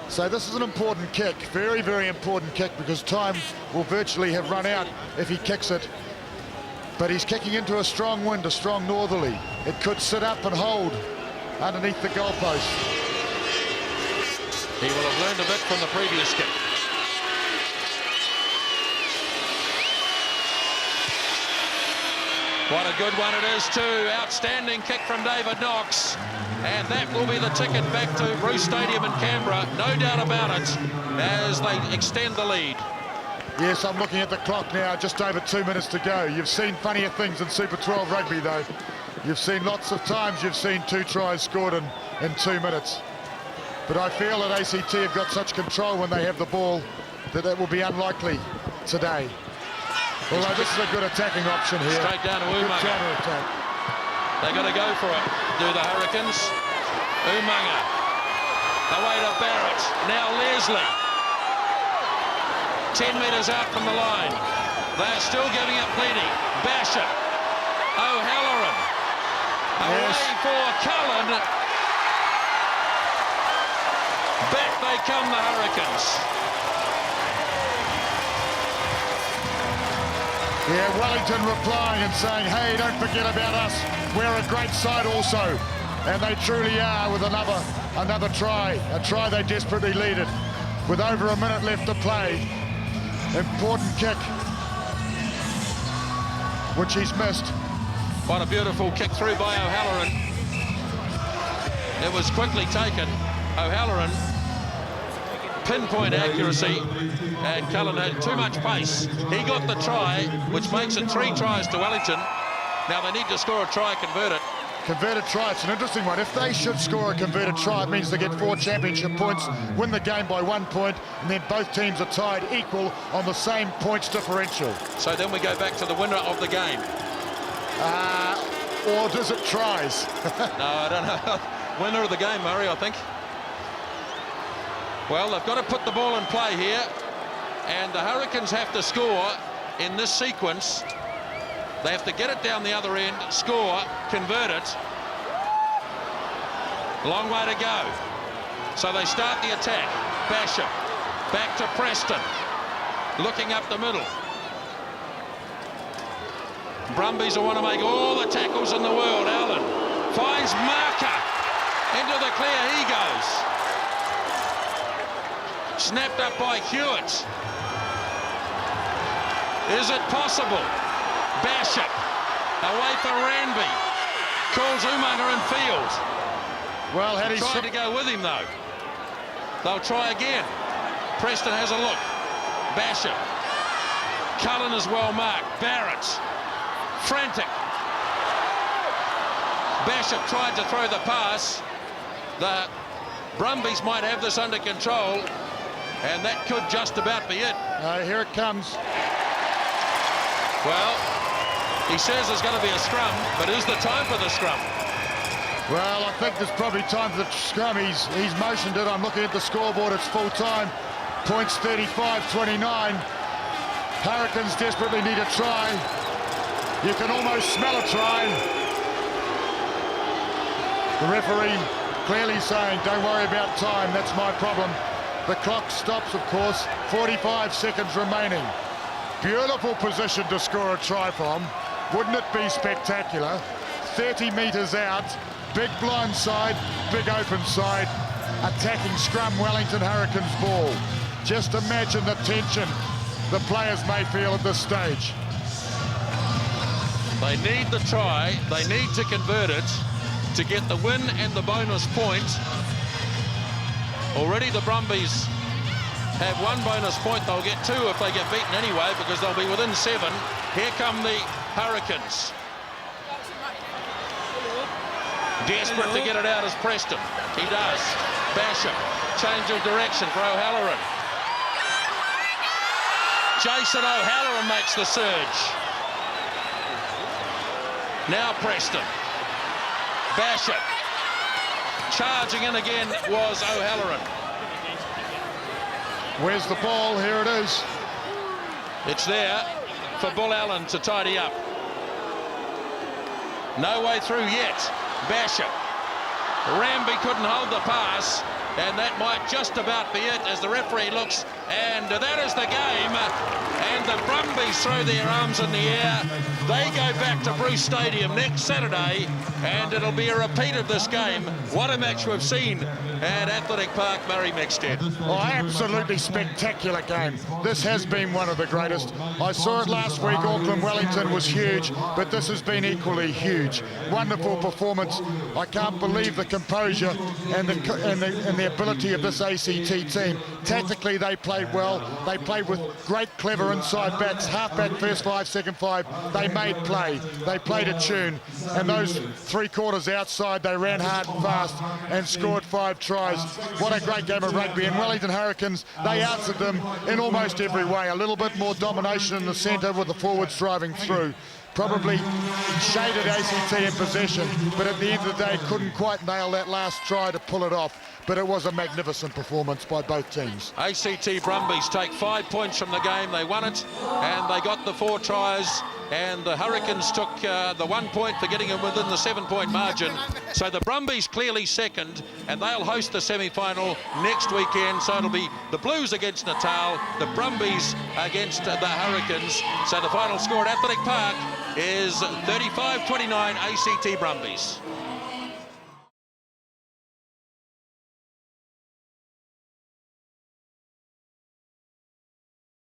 So this is an important kick, very, very important kick, because time will virtually have run out if he kicks it. But he's kicking into a strong wind, a strong northerly. It could sit up and hold underneath the goalpost. He will have learned a bit from the previous kick. What a good one it is too. Outstanding kick from David Knox. And that will be the ticket back to Bruce Stadium in Canberra, no doubt about it, as they extend the lead. Yes, I'm looking at the clock now, just over 2 minutes to go. You've seen funnier things in Super 12 rugby, though. You've seen lots of times you've seen 2 tries scored in 2 minutes. But I feel that ACT have got such control when they have the ball that it will be unlikely today. Although this is a good attacking option here. Straight down to Umaga. Counter-attack. They've got to go for it, do the Hurricanes. Umaga. Away to Barrett. Now Leslie. 10 metres out from the line. They're still giving it plenty. Bishop. O'Halloran. Away for Cullen. Back they come, the Hurricanes. Yeah, Wellington replying and saying, hey, don't forget about us. We're a great side also. And they truly are, with another try. A try they desperately needed. With over a minute left to play. Important kick, which he's missed. What a beautiful kick through by O'Halloran. It was quickly taken. O'Halloran, pinpoint accuracy, and Cullen had too much pace. He got the try, which makes it 3 tries to Wellington. Now they need to score a try, convert it. Converted try, it's an interesting one. If they should score a converted try, it means they get 4 championship points, win the game by 1 point, and then both teams are tied equal on the same points differential. So then we go back to the winner of the game. Or does it tries? No, I don't know. Winner of the game, Murray, I think. Well, they've got to put the ball in play here, and the Hurricanes have to score in this sequence. They have to get it down the other end, score, convert it. Long way to go. So they start the attack. Bishop, back to Preston, looking up the middle. Brumbies will want to make all the tackles in the world. Allen finds Marker. Into the clear he goes. Snapped up by Hewitt. Is it possible? Bishop away for Ranby. Calls Umaga in field. Well, had he tried to go with him though. They'll try again. Preston has a look. Bishop. Cullen is well marked. Barrett. Frantic. Bishop tried to throw the pass. The Brumbies might have this under control, and that could just about be it. Here it comes. Well, he says there's going to be a scrum, but is the time for the scrum? Well, I think there's probably time for the scrum. He's motioned it. I'm looking at the scoreboard. It's full time. Points 35-29. Hurricanes desperately need a try. You can almost smell a try. The referee clearly saying, don't worry about time, that's my problem. The clock stops, of course, 45 seconds remaining. Beautiful position to score a try from. Wouldn't it be spectacular? 30 metres out, big blind side, big open side, attacking scrum Wellington Hurricanes ball. Just imagine the tension the players may feel at this stage. They need the try, they need to convert it, to get the win and the bonus point. Already the Brumbies have 1 bonus point. They'll get 2 if they get beaten anyway, because they'll be within 7. Here come the Hurricanes. Desperate to get it out is Preston. He does. Basham. Change of direction for O'Halloran. Jason O'Halloran makes the surge. Now Preston. Basham. Charging in again was O'Halloran. Where's the ball? Here it is. It's there for Bull Allen to tidy up. No way through yet. Basham. Ramby couldn't hold the pass, and that might just about be it as the referee looks, and that is the game. And the Brumbies throw their arms in the air. They go back to Bruce Stadium next Saturday, and it'll be a repeat of this game. What a match we've seen at Athletic Park, Murray Mexted. Oh, absolutely spectacular game. This has been one of the greatest. I saw it last week. Auckland Wellington was huge, but this has been equally huge. Wonderful performance. I can't believe the composure and the ability of this ACT team. Tactically, they played well. They played with great, clever inside backs. Half-back, first 5, second 5. They made play. They played a tune. And those 3 quarters outside, they ran hard and fast and scored 5 tries. What a great game of rugby. And Wellington Hurricanes, they answered them in almost every way. A little bit more domination in the centre with the forwards driving through. Probably shaded ACT in possession, but at the end of the day couldn't quite nail that last try to pull it off. But it was a magnificent performance by both teams. ACT Brumbies take 5 points from the game. They won it, and they got the 4 tries, and the Hurricanes took the 1 point for getting them within the 7-point margin. So the Brumbies clearly second, and they'll host the semi-final next weekend. So it'll be the Blues against Natal, the Brumbies against the Hurricanes. So the final score at Athletic Park is 35-29 ACT Brumbies.